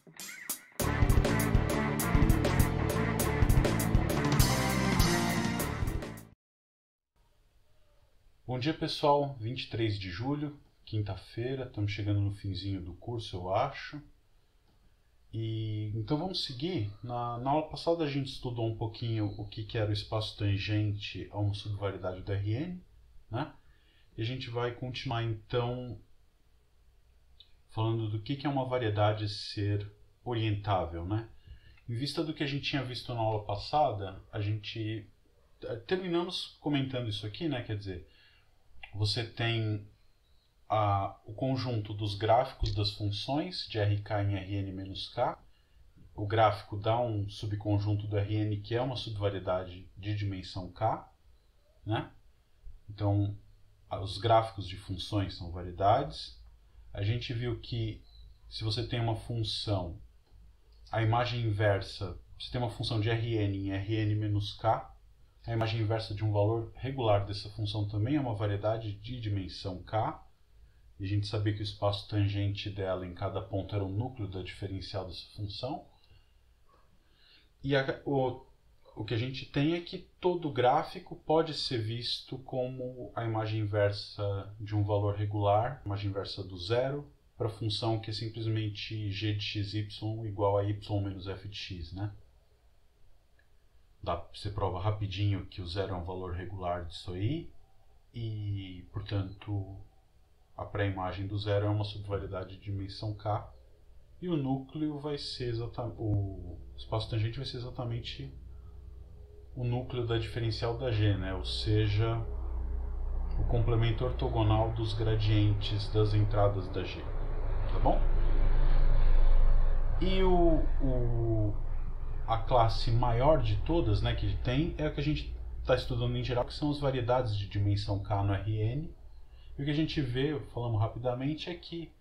Bom dia pessoal, 23 de julho, quinta-feira, estamos chegando no finzinho do curso, eu acho. Então vamos seguir. Na aula passada a gente estudou um pouquinho o que era o espaço tangente a uma subvariedade do Rn, né? E a gente vai continuar então falando do que é uma variedade ser orientável, né? Em vista do que a gente tinha visto na aula passada, a gente terminamos comentando isso aqui, né? Quer dizer, você tem o conjunto dos gráficos das funções de Rk em Rn-K. O gráfico dá um subconjunto do Rn que é uma subvariedade de dimensão K, né? Então, os gráficos de funções são variedades. A gente viu que se você tem uma função, a imagem inversa, você tem uma função de Rn em Rn-K, a imagem inversa de um valor regular dessa função também é uma variedade de dimensão K. E a gente sabia que o espaço tangente dela em cada ponto era o núcleo da diferencial dessa função. E o que a gente tem é que todo gráfico pode ser visto como a imagem inversa de um valor regular, imagem inversa do zero, para a função que é simplesmente g de xy igual a y menos f de x, né? Você prova rapidinho que o zero é um valor regular disso aí e, portanto, a pré-imagem do zero é uma subvariedade de dimensão K e o núcleo vai ser exatamente, o espaço tangente vai ser exatamente o núcleo da diferencial da G, né? Ou seja, o complemento ortogonal dos gradientes das entradas da G, tá bom? E a classe maior de todas, né, que tem, é a que a gente está estudando em geral, que são as variedades de dimensão K no Rn. E o que a gente vê, falando rapidamente, é que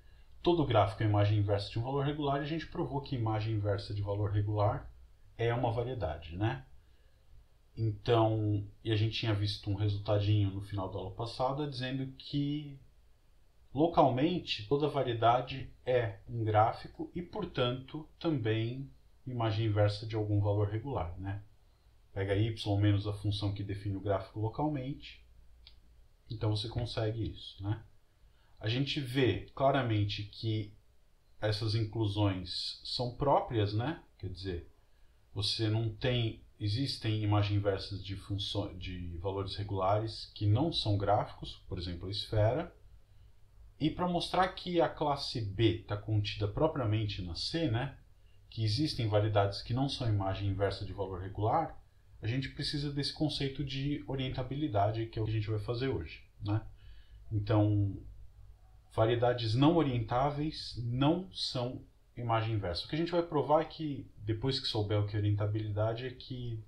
todo gráfico é imagem inversa de um valor regular e a gente provou que imagem inversa de valor regular é uma variedade, né? Então, e a gente tinha visto um resultadinho no final da aula passada dizendo que localmente toda variedade é um gráfico e, portanto, também imagem inversa de algum valor regular, né? Pega y menos a função que define o gráfico localmente, então você consegue isso, né? A gente vê claramente que essas inclusões são próprias, né? Quer dizer, você não tem, existem imagens inversas de funções de valores regulares que não são gráficos, por exemplo, a esfera. E para mostrar que a classe B está contida propriamente na C, né? Que existem variedades que não são imagem inversa de valor regular, a gente precisa desse conceito de orientabilidade, que é o que a gente vai fazer hoje, né? Então, variedades não orientáveis não são imagem inversa. O que a gente vai provar é que, depois que souber o que é orientabilidade, é que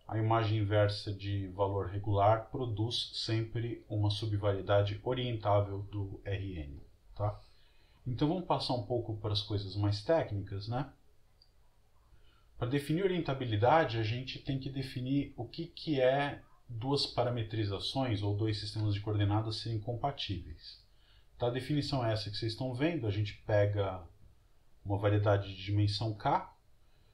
a imagem inversa de valor regular produz sempre uma subvariedade orientável do Rn, tá? Então vamos passar um pouco para as coisas mais técnicas, né? Para definir orientabilidade, a gente tem que definir o que é duas parametrizações ou dois sistemas de coordenadas serem compatíveis. Tá? A definição é essa que vocês estão vendo. A gente pega uma variedade de dimensão K.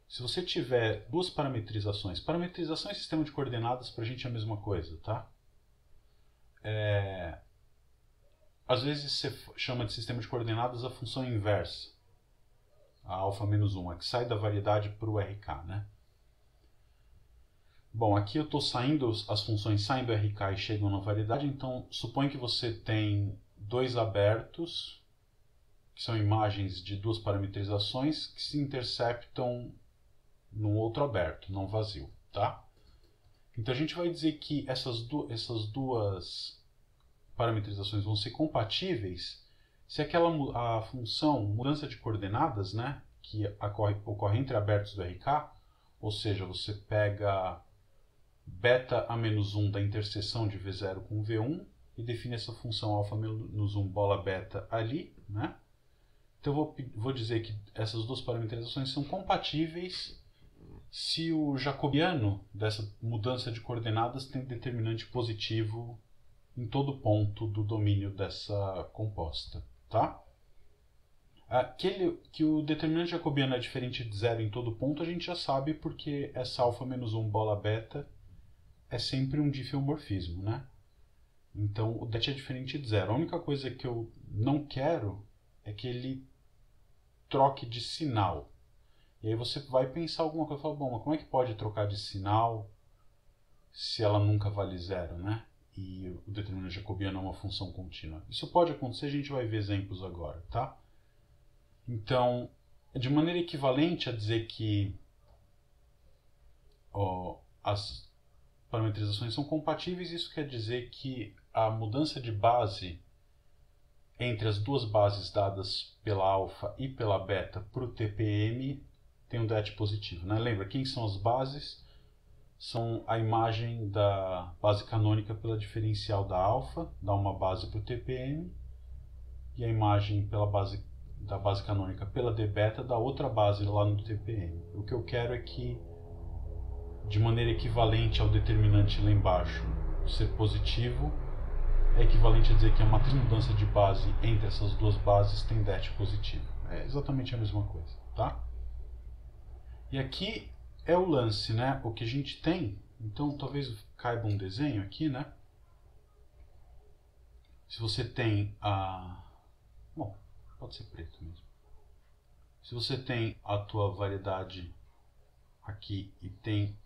Se você tiver duas parametrizações, parametrização e sistema de coordenadas para a gente é a mesma coisa, tá? Às vezes você chama de sistema de coordenadas a função inversa, a alfa menos 1, a que sai da variedade para o RK, né? Bom, aqui eu estou saindo, as funções saem do RK e chegam na variedade, então suponha que você tem dois abertos, que são imagens de duas parametrizações, que se interceptam num outro aberto, não vazio, tá? Então a gente vai dizer que essas duas parametrizações vão ser compatíveis se a função mudança de coordenadas, né, que ocorre entre abertos do RK, ou seja, você pega beta a menos 1 da interseção de V0 com V1 e define essa função alfa menos 1 bola beta ali, né? Então eu vou dizer que essas duas parametrizações são compatíveis se o jacobiano dessa mudança de coordenadas tem determinante positivo em todo ponto do domínio dessa composta, tá? Que o determinante jacobiano é diferente de zero em todo ponto, a gente já sabe porque essa alfa menos 1 bola beta é sempre um diffeomorfismo, né? Então o det é diferente de zero. A única coisa que eu não quero é que ele troque de sinal. E aí você vai pensar alguma coisa e fala, bom, mas como é que pode trocar de sinal se ela nunca vale zero, né? E o determinante jacobiano é uma função contínua. Isso pode acontecer, a gente vai ver exemplos agora, tá? Então, de maneira equivalente a dizer que as parametrizações são compatíveis, isso quer dizer que a mudança de base entre as duas bases dadas pela alfa e pela beta para o TPM tem um det positivo, né? Lembra, quem são as bases? São a imagem da base canônica pela diferencial da alfa, dá uma base para o TPM, e a imagem da base canônica pela d beta dá outra base lá no TPM. O que eu quero é que, de maneira equivalente ao determinante lá embaixo ser positivo, é equivalente a dizer que a matriz de mudança de base entre essas duas bases tem det positivo. É exatamente a mesma coisa, tá? E aqui é o lance, né? O que a gente tem, então talvez caiba um desenho aqui, né? Se você tem a... Bom, pode ser preto mesmo. Se você tem a tua variedade aqui e tem,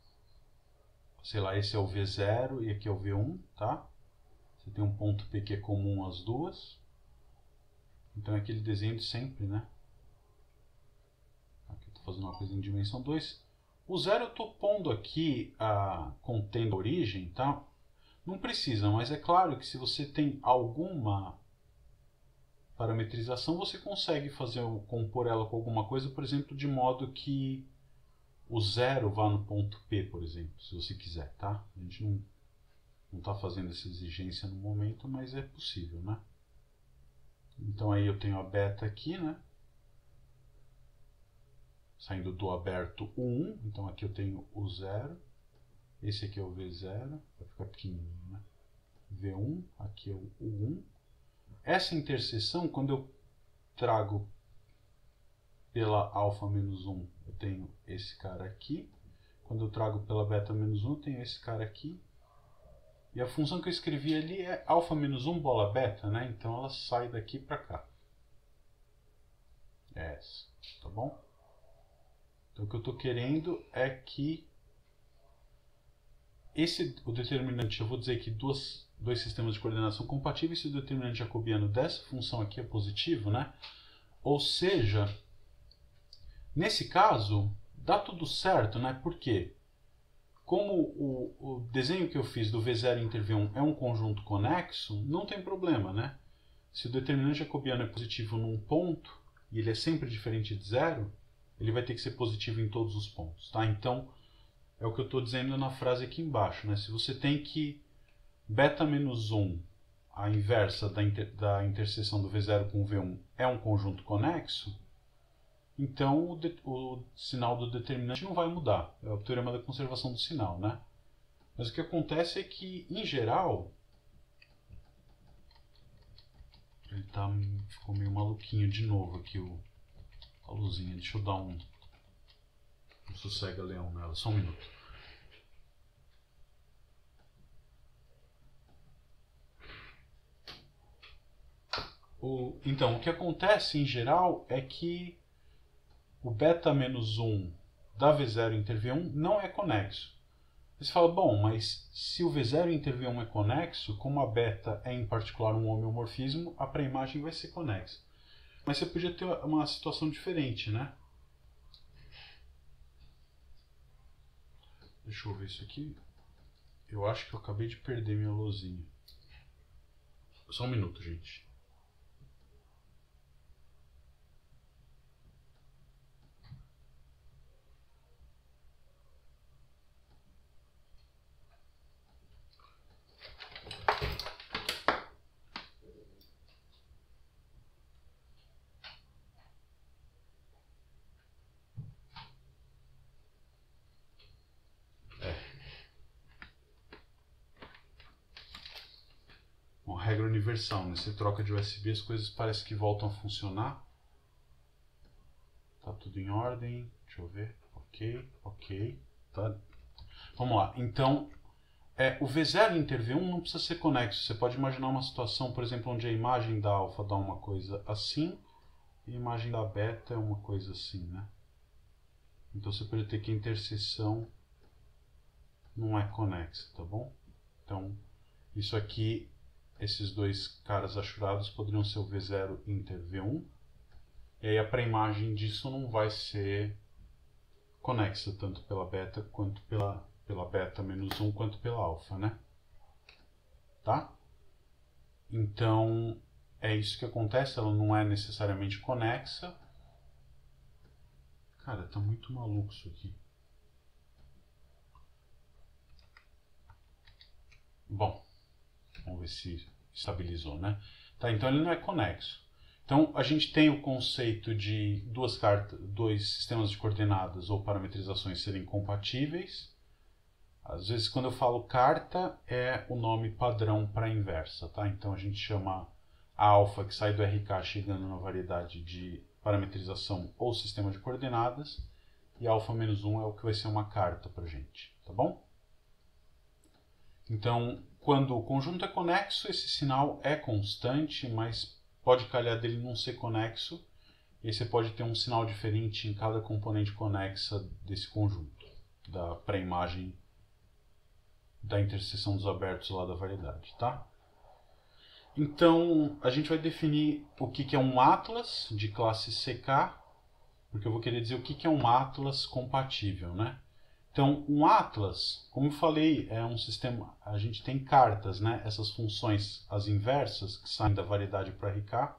sei lá, esse é o V0 e aqui é o V1, tá? Você tem um ponto P que é comum às duas. Então é aquele desenho de sempre, né? Aqui eu estou fazendo uma coisa em dimensão 2. O zero eu estou pondo aqui contendo a origem, tá? Não precisa, mas é claro que se você tem alguma parametrização, você consegue compor ela com alguma coisa, por exemplo, de modo que o zero vá no ponto P, por exemplo, se você quiser, tá? A gente não está fazendo essa exigência no momento, mas é possível, né? Então aí eu tenho a beta aqui, né? Saindo do aberto o 1, então aqui eu tenho o 0, esse aqui é o V0, vai ficar pequenininho, né? V1, aqui é o 1. Essa interseção, quando eu trago pela alfa menos 1, eu tenho esse cara aqui. Quando eu trago pela beta menos 1, eu tenho esse cara aqui. E a função que eu escrevi ali é alfa menos 1 bola beta, né? Então ela sai daqui para cá. É essa, tá bom? Então o que eu estou querendo é que o determinante, eu vou dizer que dois sistemas de coordenação compatíveis, se o determinante jacobiano dessa função aqui é positivo, né? Ou seja, nesse caso, dá tudo certo, né? Por quê? Como o desenho que eu fiz do V0 inter V1 é um conjunto conexo, não tem problema, né? Se o determinante jacobiano é positivo num ponto, e ele é sempre diferente de zero, ele vai ter que ser positivo em todos os pontos, tá? Então, é o que eu estou dizendo na frase aqui embaixo, né? Se você tem que beta menos 1, a inversa da interseção do V0 com o V1, é um conjunto conexo, então o sinal do determinante não vai mudar. É o teorema da conservação do sinal, né? Mas o que acontece é que, em geral, ele ficou meio maluquinho de novo aqui a luzinha. Deixa eu dar um sossega-leão nela, só um minuto. Então, o que acontece em geral é que o beta menos 1 da V0 inter V1 não é conexo. Você fala, bom, mas se o V0 inter V1 é conexo, como a beta é em particular um homeomorfismo, a pré-imagem vai ser conexa. Mas você podia ter uma situação diferente, né? Deixa eu ver isso aqui. Eu acho que eu acabei de perder minha luzinha. Só um minuto, gente. Regra universal, né? Você troca de USB, as coisas parecem que voltam a funcionar. Tá tudo em ordem. Deixa eu ver. Ok, ok. Tá. Vamos lá. Então, o V0 inter V1 não precisa ser conexo. Você pode imaginar uma situação, por exemplo, onde a imagem da alfa dá uma coisa assim e a imagem da beta é uma coisa assim, né? Então você pode ter que a interseção não é conexa, tá bom? Então, isso aqui, esses dois caras achurados poderiam ser o V0 inter V1. E aí a pré-imagem disso não vai ser conexa, tanto pela beta quanto pela beta menos 1 quanto pela alfa, né? Tá? Então, é isso que acontece, ela não é necessariamente conexa. Cara, tá muito maluco isso aqui. Bom, vamos ver se estabilizou, né? Tá, então ele não é conexo. Então a gente tem o conceito de dois sistemas de coordenadas ou parametrizações serem compatíveis. Às vezes quando eu falo carta é o nome padrão para a inversa, tá? Então a gente chama a alfa que sai do RK chegando na variedade de parametrização ou sistema de coordenadas e alfa menos 1 é o que vai ser uma carta para a gente, tá bom? Então, quando o conjunto é conexo, esse sinal é constante, mas pode calhar dele não ser conexo, e aí você pode ter um sinal diferente em cada componente conexa desse conjunto, da pré-imagem da interseção dos abertos lá da variedade, tá? Então, a gente vai definir o que é um atlas de classe CK, porque eu vou querer dizer o que é um atlas compatível, né? Então, um atlas, como eu falei, é um sistema, a gente tem cartas, né? Essas funções, as inversas, que saem da variedade para RK,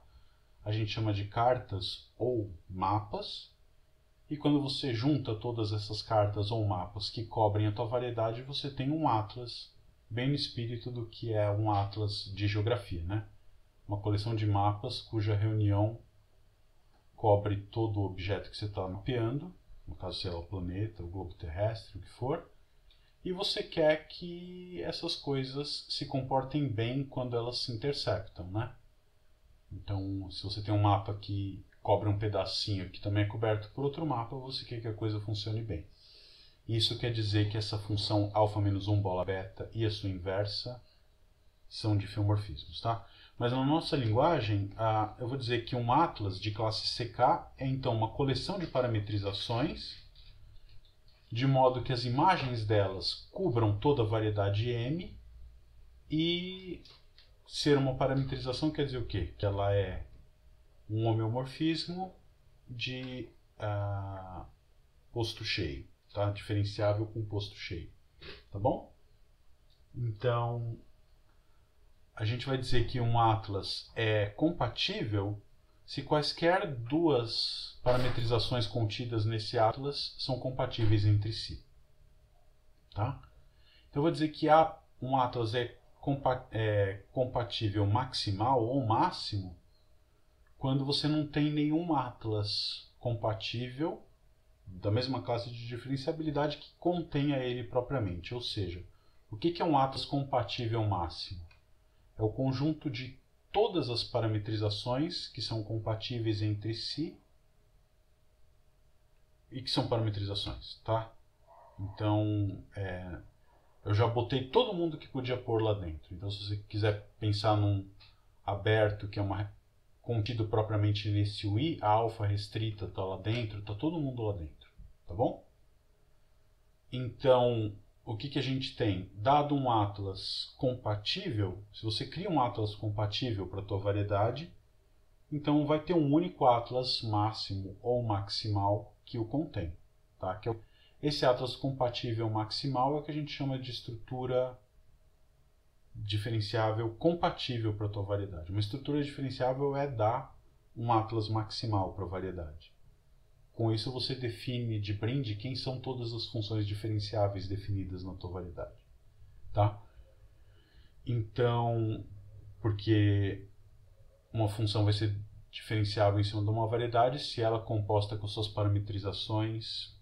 a gente chama de cartas ou mapas. E quando você junta todas essas cartas ou mapas que cobrem a tua variedade, você tem um atlas, bem no espírito do que é um atlas de geografia, né? Uma coleção de mapas cuja reunião cobre todo o objeto que você está mapeando, no caso, sei lá, o planeta, o globo terrestre, o que for, e você quer que essas coisas se comportem bem quando elas se intersectam, né? Então, se você tem um mapa que cobre um pedacinho que também é coberto por outro mapa, você quer que a coisa funcione bem. Isso quer dizer que essa função alfa menos 1 bola beta e a sua inversa são diffeomorfismos, tá? Mas na nossa linguagem, eu vou dizer que um atlas de classe CK é então uma coleção de parametrizações, de modo que as imagens delas cubram toda a variedade M, e ser uma parametrização quer dizer o quê? Que ela é um homeomorfismo de posto cheio, tá? Diferenciável com posto cheio, tá bom? Então, a gente vai dizer que um atlas é compatível se quaisquer duas parametrizações contidas nesse atlas são compatíveis entre si, tá? Então, eu vou dizer que um atlas é compatível maximal ou máximo quando você não tem nenhum atlas compatível da mesma classe de diferenciabilidade que contenha ele propriamente. Ou seja, o que é um atlas compatível máximo? É o conjunto de todas as parametrizações que são compatíveis entre si e que são parametrizações, tá? Então, eu já botei todo mundo que podia pôr lá dentro. Então, se você quiser pensar num aberto, que é contido propriamente nesse UI, a alfa restrita está lá dentro, está todo mundo lá dentro, tá bom? Então, o que a gente tem? Dado um atlas compatível, se você cria um atlas compatível para a tua variedade, então vai ter um único atlas máximo ou maximal que o contém, tá? Esse atlas compatível maximal é o que a gente chama de estrutura diferenciável compatível para a tua variedade. Uma estrutura diferenciável é dar um atlas maximal para a variedade. Com isso você define de brinde quem são todas as funções diferenciáveis definidas na tua variedade, tá? Então, porque uma função vai ser diferenciável em cima de uma variedade se ela é composta com suas parametrizações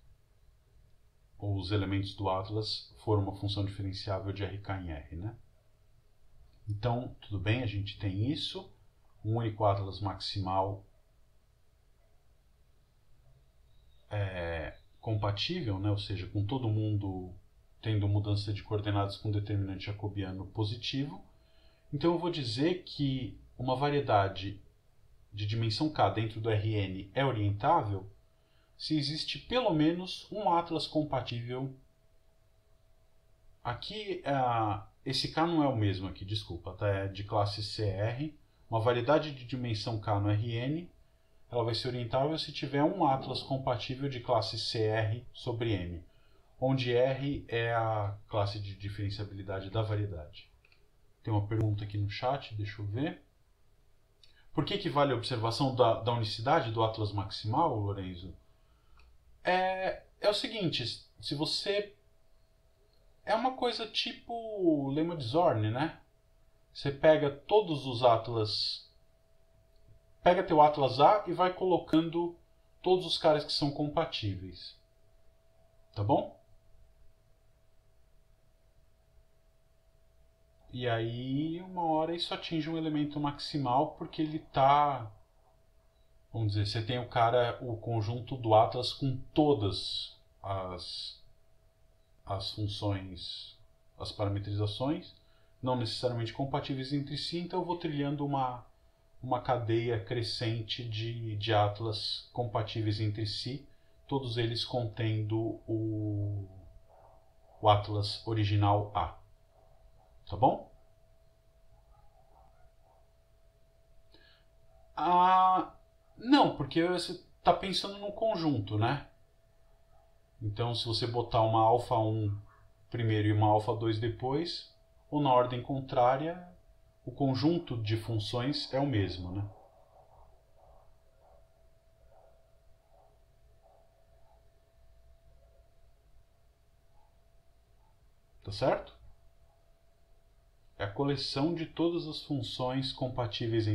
ou os elementos do atlas for uma função diferenciável de RK em R, né? Então, tudo bem, a gente tem isso, um único atlas maximal compatível, né? Ou seja, com todo mundo tendo mudança de coordenadas com determinante jacobiano positivo. Então eu vou dizer que uma variedade de dimensão k dentro do Rn é orientável se existe pelo menos um atlas compatível. Aqui, esse k não é o mesmo aqui, desculpa, tá? É de classe CR. Uma variedade de dimensão k no Rn, ela vai ser orientável se tiver um atlas compatível de classe CR sobre M, onde R é a classe de diferenciabilidade da variedade. Tem uma pergunta aqui no chat, deixa eu ver. Por que vale a observação da unicidade do atlas maximal, Lorenzo? É o seguinte, se você... É uma coisa tipo lema de Zorn, né? Você pega todos os atlas... Pega teu atlas A e vai colocando todos os caras que são compatíveis. Tá bom? E aí, uma hora isso atinge um elemento maximal porque ele está... Vamos dizer, você tem o conjunto do atlas com todas as funções, as parametrizações, não necessariamente compatíveis entre si, então eu vou trilhando uma cadeia crescente de atlas compatíveis entre si, todos eles contendo o atlas original A. Tá bom? Não, porque você está pensando no conjunto, né? Então, se você botar uma alfa 1 primeiro e uma alfa 2 depois, ou na ordem contrária, o conjunto de funções é o mesmo, né? Tá certo? É a coleção de todas as funções compatíveis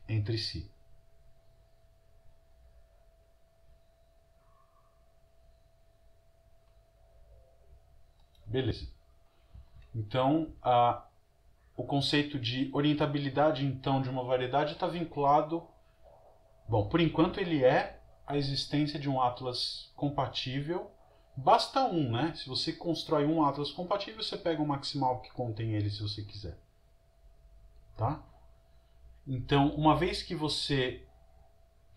entre si. Beleza. Então, o conceito de orientabilidade então de uma variedade está vinculado... Bom, por enquanto ele é a existência de um atlas compatível. Basta um, né? Se você constrói um atlas compatível, você pega um maximal que contém ele se você quiser. Tá? Então, uma vez que você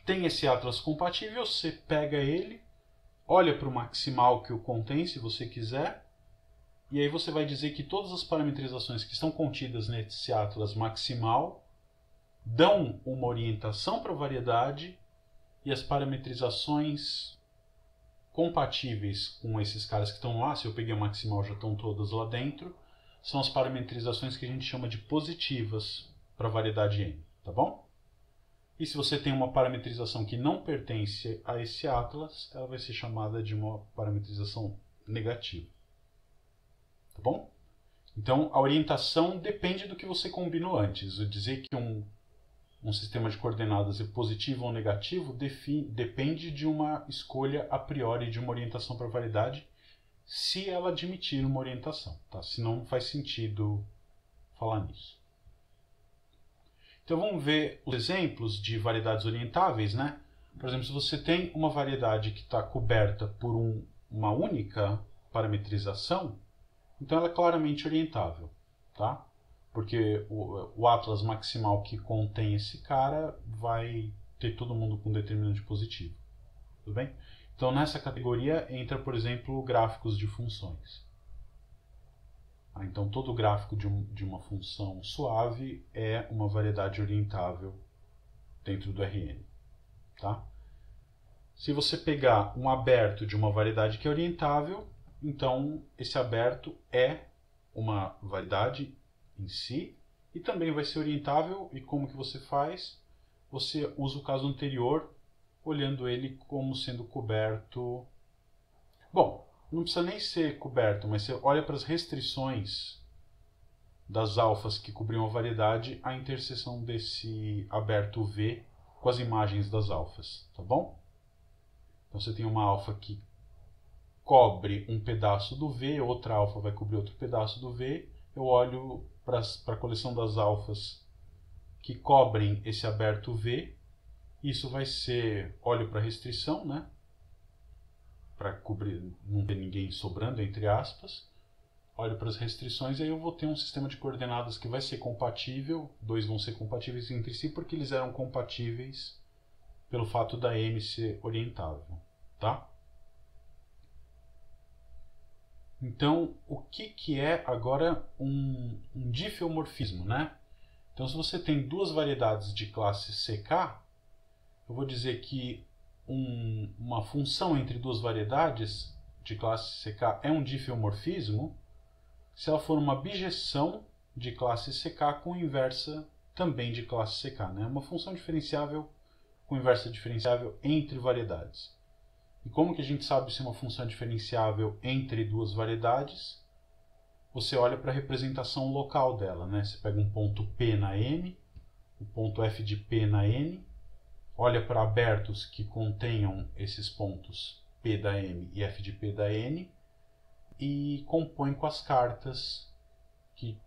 tem esse atlas compatível, você pega ele, olha para o maximal que o contém, se você quiser, e aí você vai dizer que todas as parametrizações que estão contidas nesse atlas maximal dão uma orientação para a variedade, e as parametrizações compatíveis com esses caras que estão lá, se eu peguei o maximal já estão todas lá dentro, são as parametrizações que a gente chama de positivas para a variedade N, tá bom? E se você tem uma parametrização que não pertence a esse atlas, ela vai ser chamada de uma parametrização negativa. Tá bom? Então, a orientação depende do que você combinou antes. Eu dizer que um sistema de coordenadas é positivo ou negativo depende de uma escolha a priori de uma orientação para a variedade, se ela admitir uma orientação. Tá? Senão não faz sentido falar nisso. Então vamos ver os exemplos de variedades orientáveis, né? Por exemplo, se você tem uma variedade que está coberta por uma única parametrização, então ela é claramente orientável, tá? Porque o atlas maximal que contém esse cara vai ter todo mundo com determinante positivo. Tudo bem? Então nessa categoria entra, por exemplo, gráficos de funções. Então todo gráfico de uma função suave é uma variedade orientável dentro do Rn. Tá? Se você pegar um aberto de uma variedade que é orientável, então esse aberto é uma variedade em si e também vai ser orientável. E como que você faz? Você usa o caso anterior, olhando ele como sendo coberto... Bom, não precisa nem ser coberto, mas você olha para as restrições das alfas que cobriam a variedade, a interseção desse aberto V com as imagens das alfas, tá bom? Então você tem uma alfa que cobre um pedaço do V, outra alfa vai cobrir outro pedaço do V, eu olho para a coleção das alfas que cobrem esse aberto V, isso vai ser, olho para a restrição, né? para cobrir, não ter ninguém sobrando, entre aspas. Olho para as restrições e aí eu vou ter um sistema de coordenadas que vai ser compatível, dois vão ser compatíveis entre si porque eles eram compatíveis pelo fato da M ser orientável, tá? Então, o que é agora um difeomorfismo, né? Então, se você tem duas variedades de classe CK, eu vou dizer que uma função entre duas variedades de classe CK é um difeomorfismo se ela for uma bijeção de classe CK com inversa também de classe CK, né? Uma função diferenciável com inversa diferenciável entre variedades. E como que a gente sabe se uma função é diferenciável entre duas variedades? Você olha para a representação local dela, né? Você pega um ponto P na M, o ponto F de P na N, olha para abertos que contenham esses pontos P da M e F de P da N e compõe com as cartas que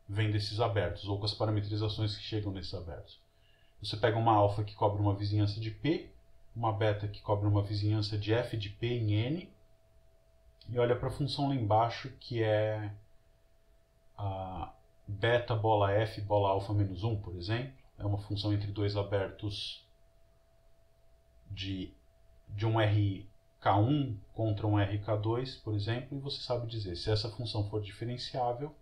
vêm desses abertos, ou com as parametrizações que chegam nesses abertos. Você pega uma alfa que cobre uma vizinhança de P, uma beta que cobre uma vizinhança de F de P em N, e olha para a função lá embaixo que é a beta bola F bola alfa menos 1, por exemplo. É uma função entre dois abertos de um RK1 contra um RK2, por exemplo, e você sabe dizer se essa função for diferenciável,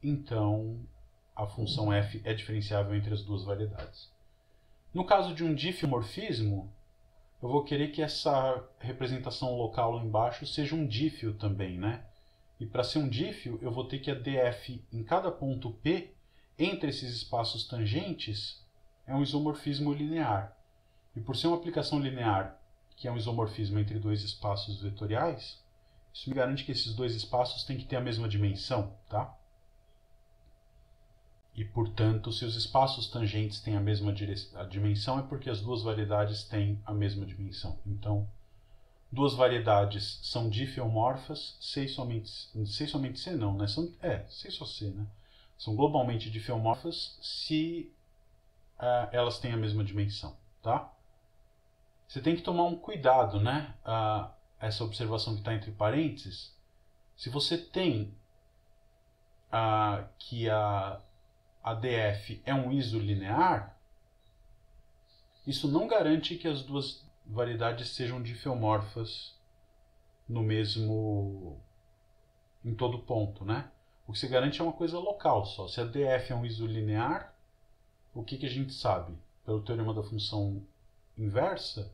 então a função f é diferenciável entre as duas variedades. No caso de um difeomorfismo, eu vou querer que essa representação local lá embaixo seja um dífio também, né? E para ser um dífio, eu vou ter que a df em cada ponto P, entre esses espaços tangentes, é um isomorfismo linear. E por ser uma aplicação linear, que é um isomorfismo entre dois espaços vetoriais, isso me garante que esses dois espaços têm que ter a mesma dimensão, tá? E, portanto, se os espaços tangentes têm a mesma dimensão, é porque as duas variedades têm a mesma dimensão. Então, duas variedades são difeomorfas, C somente C não, né? C só C, né? São globalmente difeomorfas se elas têm a mesma dimensão, tá? Você tem que tomar um cuidado, né? Essa observação que está entre parênteses. Se você tem que a DF é um ISO linear, isso não garante que as duas variedades sejam difeomorfas em todo ponto, né? O que se garante é uma coisa local só. Se a DF é um ISO linear, o que a gente sabe? Pelo teorema da função inversa,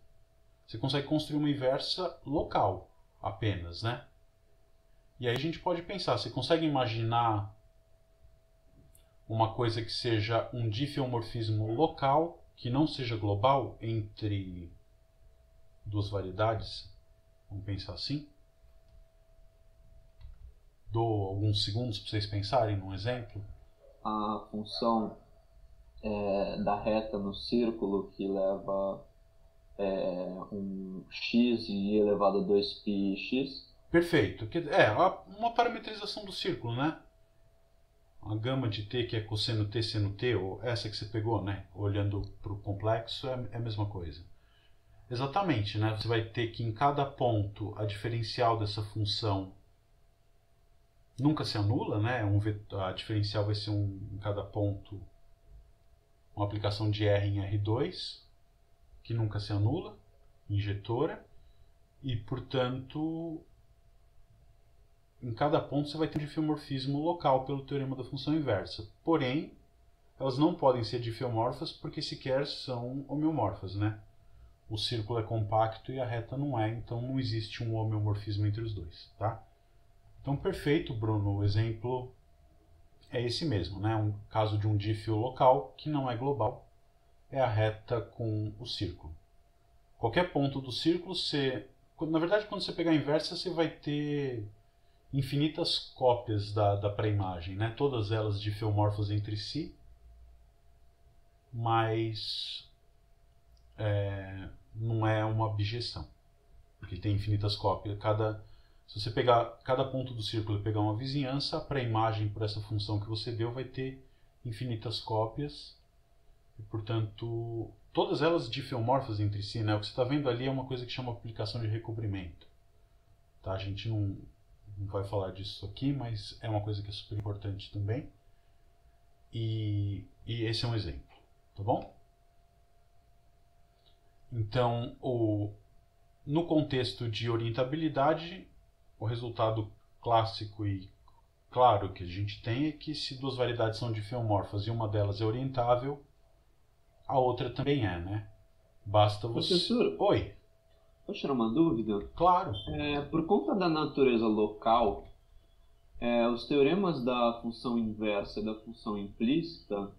você consegue construir uma inversa local apenas, né? E aí a gente pode pensar, você consegue imaginar uma coisa que seja um difeomorfismo local, que não seja global, entre duas variedades? Vamos pensar assim? Dou alguns segundos para vocês pensarem num exemplo. A função da reta no círculo que leva um x e elevado a 2πx. Perfeito. Uma parametrização do círculo, né? A gama de t que é cosseno t seno t, ou essa que você pegou, né? Olhando para o complexo, é a mesma coisa. Exatamente, né? Você vai ter que em cada ponto a diferencial dessa função nunca se anula, né? A diferencial vai ser em cada ponto uma aplicação de R em R2, que nunca se anula, injetora, e portanto em cada ponto você vai ter um difeomorfismo local pelo teorema da função inversa. Porém, elas não podem ser difeomorfas porque sequer são homeomorfas, né? O círculo é compacto e a reta não é, então não existe um homeomorfismo entre os dois, tá? Então, perfeito, Bruno. O exemplo é esse mesmo, né? Um caso de um dífio local que não é global, é a reta com o círculo. Qualquer ponto do círculo, na verdade, quando você pegar a inversa, você vai ter infinitas cópias da pré-imagem, né? Todas elas difeomorfas entre si, mas não é uma bijeção, porque tem infinitas cópias. Se você pegar cada ponto do círculo e pegar uma vizinhança, a pré-imagem por essa função que você deu vai ter infinitas cópias, e portanto todas elas diffeomorfas entre si, né? O que você está vendo ali é uma coisa que chama aplicação de recobrimento. Tá? A gente não vai falar disso aqui, mas é uma coisa que é super importante também. E esse é um exemplo, tá bom? Então, no contexto de orientabilidade, o resultado clássico e claro que a gente tem é que se duas variedades são diffeomorfas e uma delas é orientável, a outra também é, né? Basta você... Professor, Oi, posso tirar uma dúvida? claro. Por conta da natureza local, os teoremas da função inversa e da função implícita,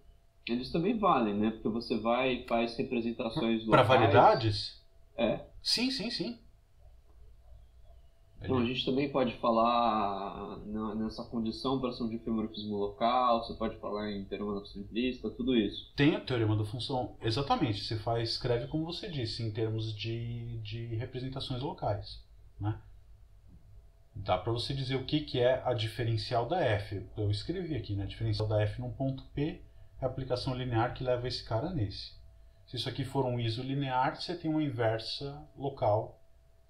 eles também valem, né? Porque você vai e faz representações Para locais. variedades? É. Sim, sim, sim. Então a gente também pode falar nessa condição para um diffeomorfismo local, você pode falar em teorema da função implícita, tudo isso. Tem o teorema da função, exatamente, você escreve como você disse, em termos de representações locais, né? Dá para você dizer o que é a diferencial da f. Eu escrevi aqui, né? A diferencial da f num ponto P é a aplicação linear que leva esse cara nesse. Se isso aqui for um isolinear, você tem uma inversa local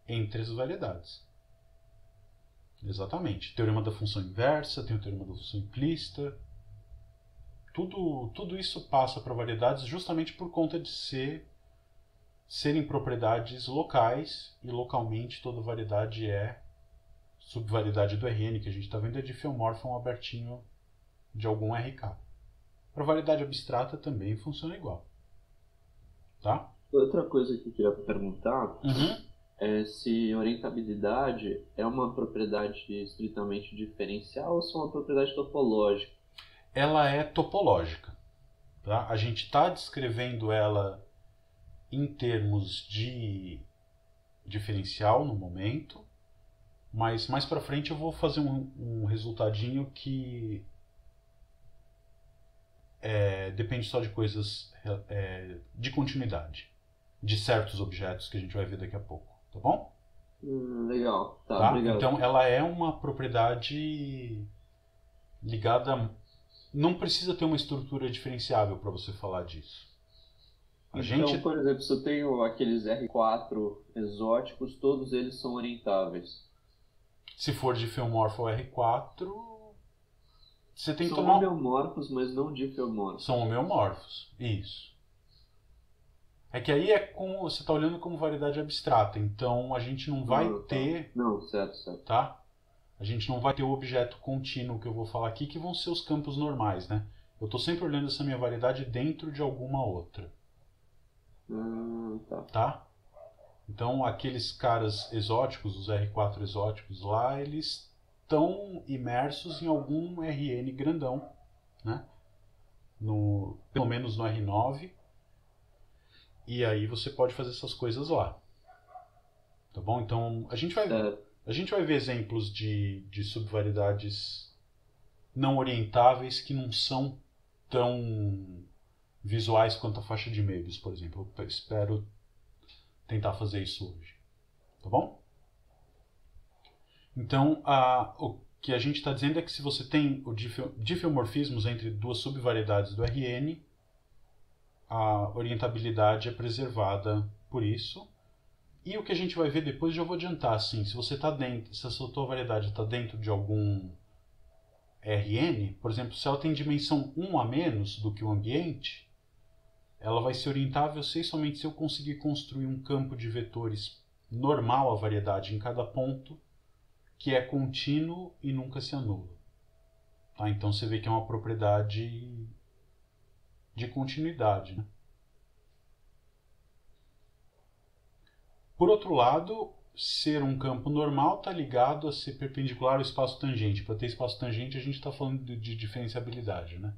entre as variedades. Exatamente. Teorema da função inversa, tem o teorema da função implícita. Tudo isso passa para variedades justamente por conta de serem propriedades locais, e localmente toda variedade é subvariedade do Rn, que a gente está vendo é diffeomorfa, um abertinho de algum RK. Para variedade abstrata também funciona igual. Tá? Outra coisa que eu queria perguntar Uhum. é se orientabilidade é uma propriedade estritamente diferencial ou se é uma propriedade topológica. Ela é topológica. Tá? A gente está descrevendo ela em termos de diferencial no momento, mas mais para frente eu vou fazer um resultadinho que depende só de coisas de continuidade, de certos objetos que a gente vai ver daqui a pouco, tá bom? Legal, Tá? obrigado. Então ela é uma propriedade ligada. Não precisa ter uma estrutura diferenciável para você falar disso. Então, por exemplo, se eu tenho aqueles R4 exóticos, todos eles são orientáveis. Se for diffeomorfo R4, você tem que São tomar... homeomorfos, mas não diffeomorfos. São homeomorfos, isso. É que aí como você está olhando como variedade abstrata, então a gente não vai ter... Não, certo. Tá? A gente não vai ter o objeto contínuo que eu vou falar aqui, que vão ser os campos normais, né? Eu estou sempre olhando essa minha variedade dentro de alguma outra. Tá? Então aqueles caras exóticos, os R4 exóticos lá, eles estão imersos em algum Rn grandão, né? Pelo menos no R9. E aí você pode fazer essas coisas lá. Tá bom? Então a gente vai ver exemplos de subvariedades não orientáveis que não são tão visuais quanto a faixa de Möbius, por exemplo. Eu espero tentar fazer isso hoje. Tá bom? Então, o que a gente está dizendo é que se você tem diffeomorfismos entre duas subvariedades do Rn, a orientabilidade é preservada por isso. E o que a gente vai ver depois, já vou adiantar, assim, se a sua tua variedade está dentro de algum Rn, por exemplo, se ela tem dimensão 1 a menos do que o ambiente, ela vai ser orientável somente se eu conseguir construir um campo de vetores normal à variedade em cada ponto, que é contínuo e nunca se anula. Tá? Então você vê que é uma propriedade de continuidade, né? Por outro lado, ser um campo normal está ligado a ser perpendicular ao espaço tangente. Para ter espaço tangente, a gente está falando de diferenciabilidade, né?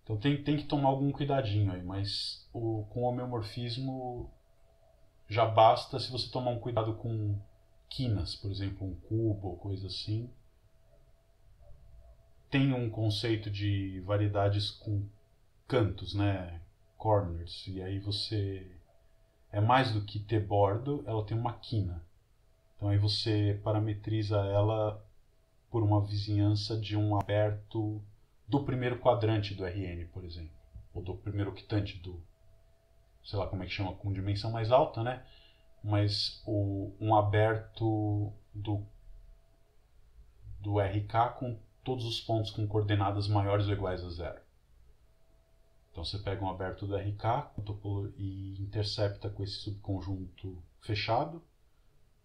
Então tem que tomar algum cuidadinho aí, mas com o homeomorfismo já basta se você tomar um cuidado com quinas, por exemplo, um cubo ou coisa assim. Tem um conceito de variedades com cantos, né? Corners, e aí você... É mais do que ter bordo, ela tem uma quina. Então aí você parametriza ela por uma vizinhança de um aberto do primeiro quadrante do Rn, por exemplo. Ou do primeiro octante do sei lá como é que chama, com dimensão mais alta, né? Mas um aberto do RK com todos os pontos com coordenadas maiores ou iguais a zero. Então você pega um aberto do RK e intercepta com esse subconjunto fechado.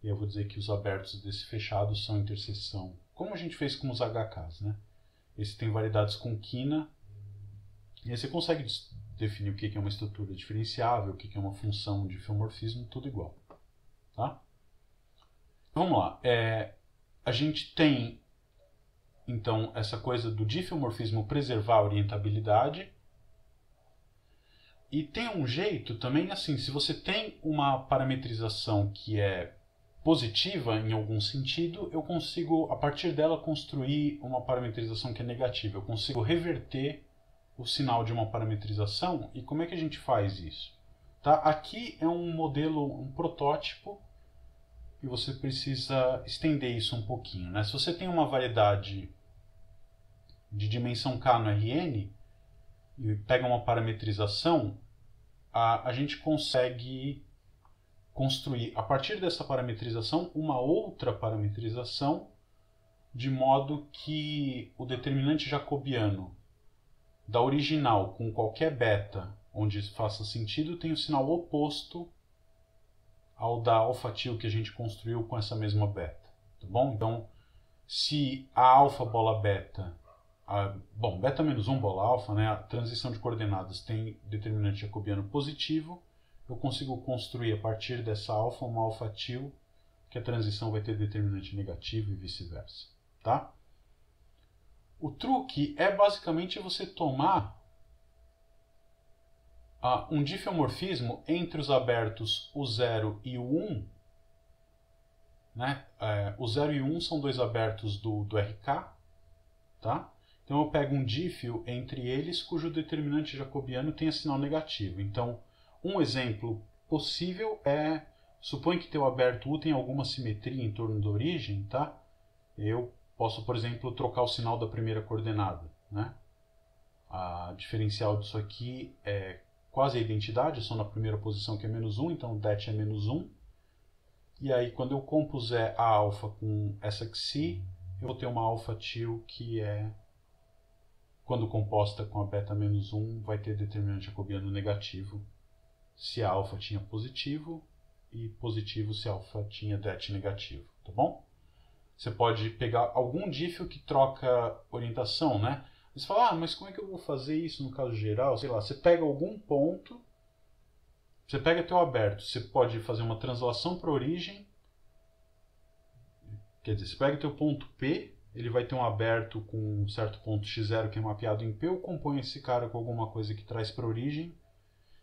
E eu vou dizer que os abertos desse fechado são interseção, como a gente fez com os HKs, né? Esse tem variedades com quina. E aí você consegue definir o que é uma estrutura diferenciável, o que é uma função de filomorfismo, tudo igual. Tá? Vamos lá. A gente tem, então, essa coisa do difilomorfismo preservar a orientabilidade. E tem um jeito também, assim, se você tem uma parametrização que é positiva em algum sentido, eu consigo, a partir dela, construir uma parametrização que é negativa. Eu consigo reverter o sinal de uma parametrização. E como é que a gente faz isso? Tá? Aqui é um modelo, um protótipo, e você precisa estender isso um pouquinho, né? Se você tem uma variedade de dimensão k no Rn e pega uma parametrização, a gente consegue construir, a partir dessa parametrização, uma outra parametrização, de modo que o determinante jacobiano da original com qualquer beta onde isso faça sentido tem o sinal oposto ao da alfa-til que a gente construiu com essa mesma beta. Tá bom? Então, se a alfa bola beta, beta menos 1 bola alfa, né, a transição de coordenadas tem determinante jacobiano positivo, eu consigo construir a partir dessa alfa uma alfa-til que a transição vai ter determinante negativo e vice-versa. Tá? O truque é basicamente você tomar um difeomorfismo entre os abertos o 0 e o 1. Né? O 0 e o 1 são dois abertos do RK. Tá? Então eu pego um dífio entre eles cujo determinante jacobiano tenha sinal negativo. Então, um exemplo possível é, supõe que teu aberto U tem alguma simetria em torno da origem, tá? Eu posso, por exemplo, trocar o sinal da primeira coordenada, né? A diferencial disso aqui é quase a identidade, eu sou na primeira posição que é menos 1, então det é menos 1. E aí, quando eu compuser a alfa com essa xi, eu vou ter uma alfa-til que é, quando composta com a beta menos 1, vai ter determinante jacobiano negativo se a alfa tinha positivo e positivo se a alfa tinha det negativo, tá bom? Você pode pegar algum dífio que troca orientação, né? Você fala, mas como é que eu vou fazer isso no caso geral? Sei lá, você pega algum ponto, você pega teu aberto, você pode fazer uma translação para a origem, quer dizer, você pega teu ponto P, ele vai ter um aberto com um certo ponto x0 que é mapeado em P, eu componho esse cara com alguma coisa que traz para a origem,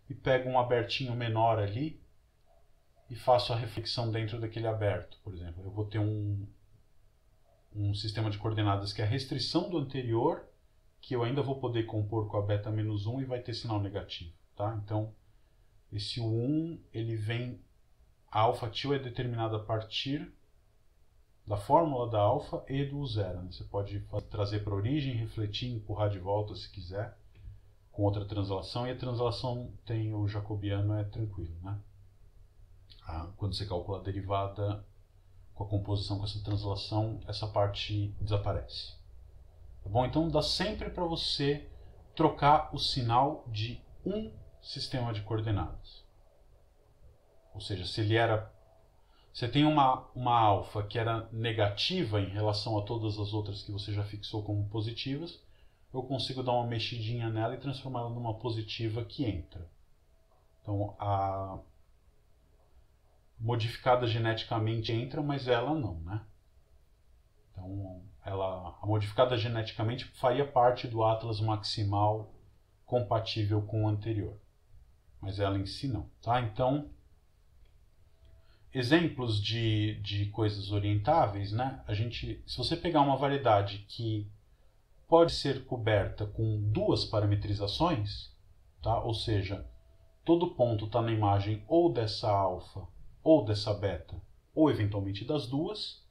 e pego um abertinho menor ali e faço a reflexão dentro daquele aberto. Por exemplo, eu vou ter um sistema de coordenadas que é a restrição do anterior, que eu ainda vou poder compor com a beta menos 1 e vai ter sinal negativo. Tá? Então, esse 1, ele vem, a alfa-til é determinada a partir da fórmula da alfa e do zero. Né? Você pode trazer para a origem, refletir, empurrar de volta se quiser, com outra translação, e a translação tem o jacobiano, é tranquilo, né? Quando você calcula a derivada com a composição com essa translação, essa parte desaparece. Tá bom? Então dá sempre para você trocar o sinal de um sistema de coordenadas. Ou seja, se ele era, você tem uma alfa que era negativa em relação a todas as outras que você já fixou como positivas, eu consigo dar uma mexidinha nela e transformá-la numa positiva que entra. Então, a modificada geneticamente entra, mas ela não, né? Então, a modificada geneticamente faria parte do atlas maximal compatível com o anterior, mas ela em si não. Tá? Então, exemplos de coisas orientáveis, né? Se você pegar uma variedade que pode ser coberta com duas parametrizações, tá? Ou seja, todo ponto está na imagem ou dessa alfa ou dessa beta, ou eventualmente das duas,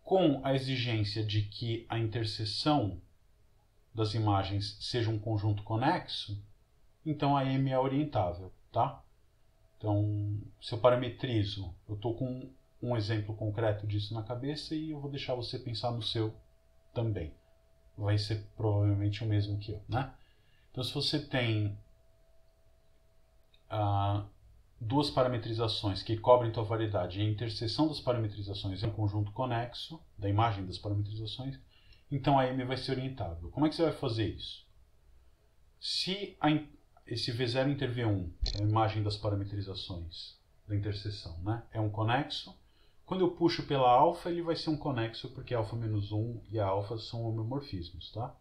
com a exigência de que a interseção das imagens seja um conjunto conexo, então a M é orientável. tá? Então, se eu parametrizo, eu estou com um exemplo concreto disso na cabeça e eu vou deixar você pensar no seu também. Vai ser provavelmente o mesmo que eu, né? Então, se você tem duas parametrizações que cobrem tua variedade e a interseção das parametrizações é um conjunto conexo da imagem das parametrizações, então a M vai ser orientável. Como é que você vai fazer isso? Se esse V0 inter V1, é a imagem das parametrizações da interseção, né, é um conexo, quando eu puxo pela alfa, ele vai ser um conexo porque alfa menos 1 e a alfa são homeomorfismos, tá?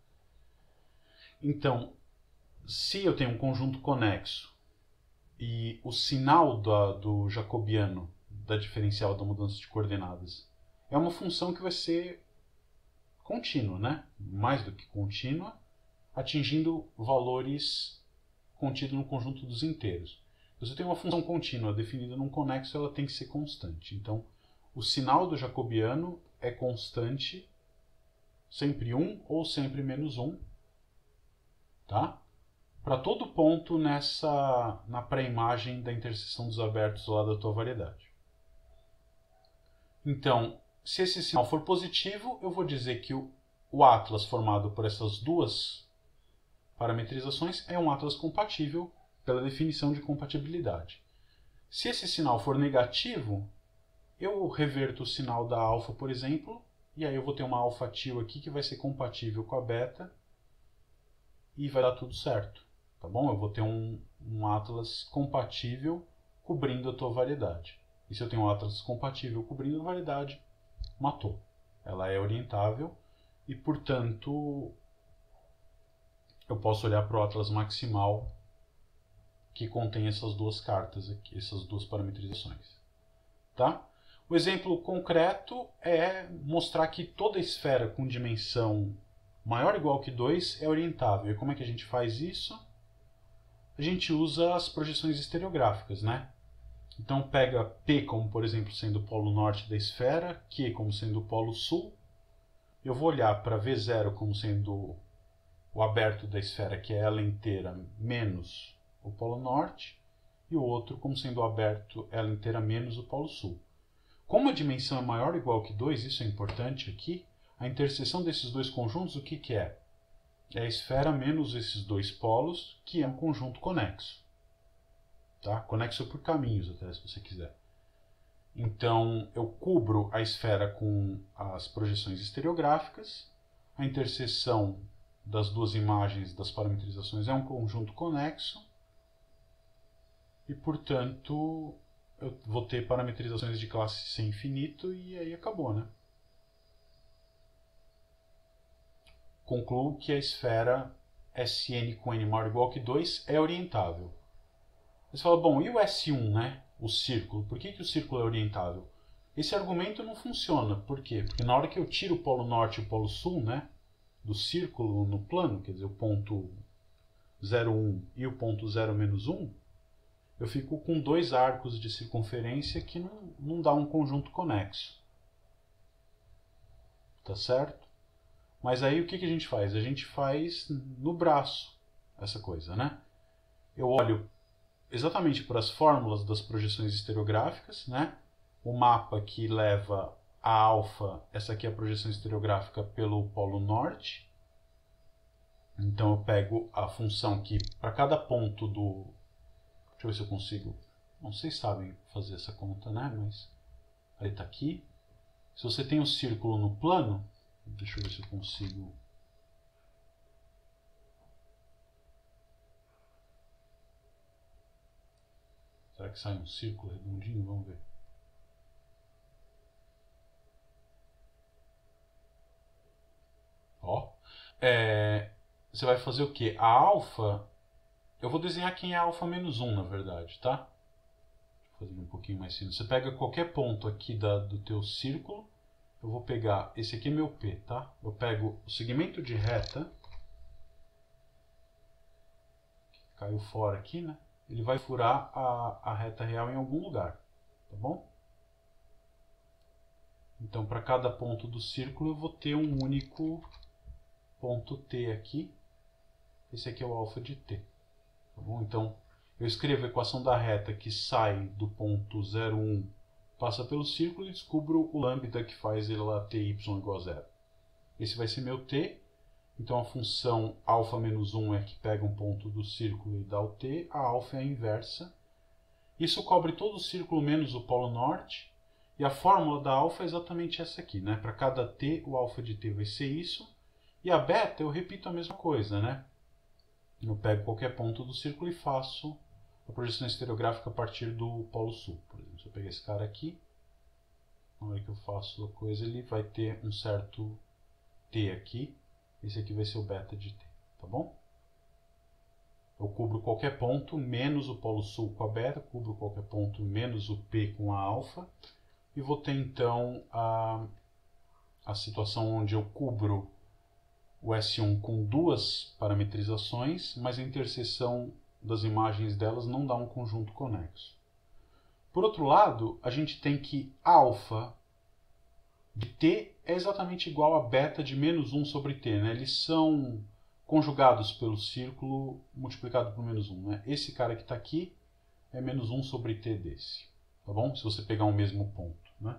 Então, se eu tenho um conjunto conexo e o sinal do jacobiano da diferencial da mudança de coordenadas é uma função que vai ser contínua, né? Mais do que contínua, atingindo valores contidos no conjunto dos inteiros. Se você tem uma função contínua definida num conexo, ela tem que ser constante. Então, o sinal do jacobiano é constante, sempre 1 ou sempre menos 1, tá? Para todo ponto na pré-imagem da interseção dos abertos lá da tua variedade. Então, se esse sinal for positivo, eu vou dizer que o atlas formado por essas duas parametrizações é um atlas compatível pela definição de compatibilidade. Se esse sinal for negativo, eu reverto o sinal da alfa, por exemplo, e aí eu vou ter uma alfa til aqui que vai ser compatível com a beta e vai dar tudo certo. Tá bom? Eu vou ter um atlas compatível cobrindo a tua variedade. E se eu tenho um atlas compatível cobrindo a variedade, matou. Ela é orientável e, portanto, eu posso olhar para o atlas maximal que contém essas duas cartas aqui, essas duas parametrizações. Tá? O exemplo concreto é mostrar que toda esfera com dimensão maior ou igual que 2 é orientável. E como é que a gente faz isso? A gente usa as projeções estereográficas, né? Então pega P como, por exemplo, sendo o polo norte da esfera, Q como sendo o polo sul. Eu vou olhar para V0 como sendo o aberto da esfera, que é ela inteira menos o polo norte, e o outro como sendo o aberto ela inteira menos o polo sul. Como a dimensão é maior ou igual que 2, isso é importante aqui, a interseção desses dois conjuntos, o que é? É a esfera menos esses dois polos, que é um conjunto conexo. Tá? Conexo por caminhos, até, se você quiser. Então, eu cubro a esfera com as projeções estereográficas, a interseção das duas imagens das parametrizações é um conjunto conexo, e, portanto, eu vou ter parametrizações de classe C infinito, e aí acabou, né? Concluo que a esfera Sn com n maior ou igual que 2 é orientável. Você fala, bom, e o S1, né? O círculo. Por que o círculo é orientável? Esse argumento não funciona. Por quê? Porque na hora que eu tiro o polo norte e o polo sul, né? Do círculo no plano, quer dizer, o ponto 0, 1 e o ponto 0, menos 1, eu fico com dois arcos de circunferência que não dá um conjunto conexo. Tá certo? Mas aí o que a gente faz? A gente faz no braço essa coisa, né? Eu olho exatamente para as fórmulas das projeções estereográficas, né? O mapa que leva a alfa, essa aqui é a projeção estereográfica pelo polo norte. Então eu pego a função que para cada ponto do... Deixa eu ver se eu consigo... Não sei se sabem fazer essa conta, né? Mas aí está aqui. Se você tem um círculo no plano... Deixa eu ver se eu consigo... Será que sai um círculo redondinho? Vamos ver. Ó. Você vai fazer o quê? A alfa... Eu vou desenhar quem é alfa menos 1, na verdade, tá? Deixa eu fazer um pouquinho mais simples. Você pega qualquer ponto aqui do teu círculo. Eu vou pegar... Esse aqui é meu P, tá? Eu pego o segmento de reta. Caiu fora aqui, né? Ele vai furar a reta real em algum lugar, tá bom? Então, para cada ponto do círculo, eu vou ter um único ponto T aqui. Esse aqui é o alfa de T, tá bom? Então, eu escrevo a equação da reta que sai do ponto 0,1, passa pelo círculo e descubro o lambda que faz ele lá ty igual a 0. Esse vai ser meu t. Então a função alfa menos 1 é que pega um ponto do círculo e dá o t. A alfa é a inversa. Isso cobre todo o círculo menos o polo norte. E a fórmula da alfa é exatamente essa aqui, né? Para cada t, o alfa de t vai ser isso. E a beta eu repito a mesma coisa, né? Eu pego qualquer ponto do círculo e faço a projeção estereográfica a partir do polo sul. Por exemplo, se eu pegar esse cara aqui, na hora que eu faço a coisa, ele vai ter um certo t aqui. Esse aqui vai ser o beta de t, tá bom? Eu cubro qualquer ponto menos o polo sul com a beta, cubro qualquer ponto menos o p com a alfa. E vou ter então a situação onde eu cubro o S1 com duas parametrizações, mas a interseção das imagens delas não dá um conjunto conexo. Por outro lado, a gente tem que alfa de t é exatamente igual a beta de menos 1 sobre t, né? Eles são conjugados pelo círculo multiplicado por menos 1. Né? Esse cara que está aqui é menos 1 sobre t desse. Tá bom? Se você pegar o mesmo ponto. Né?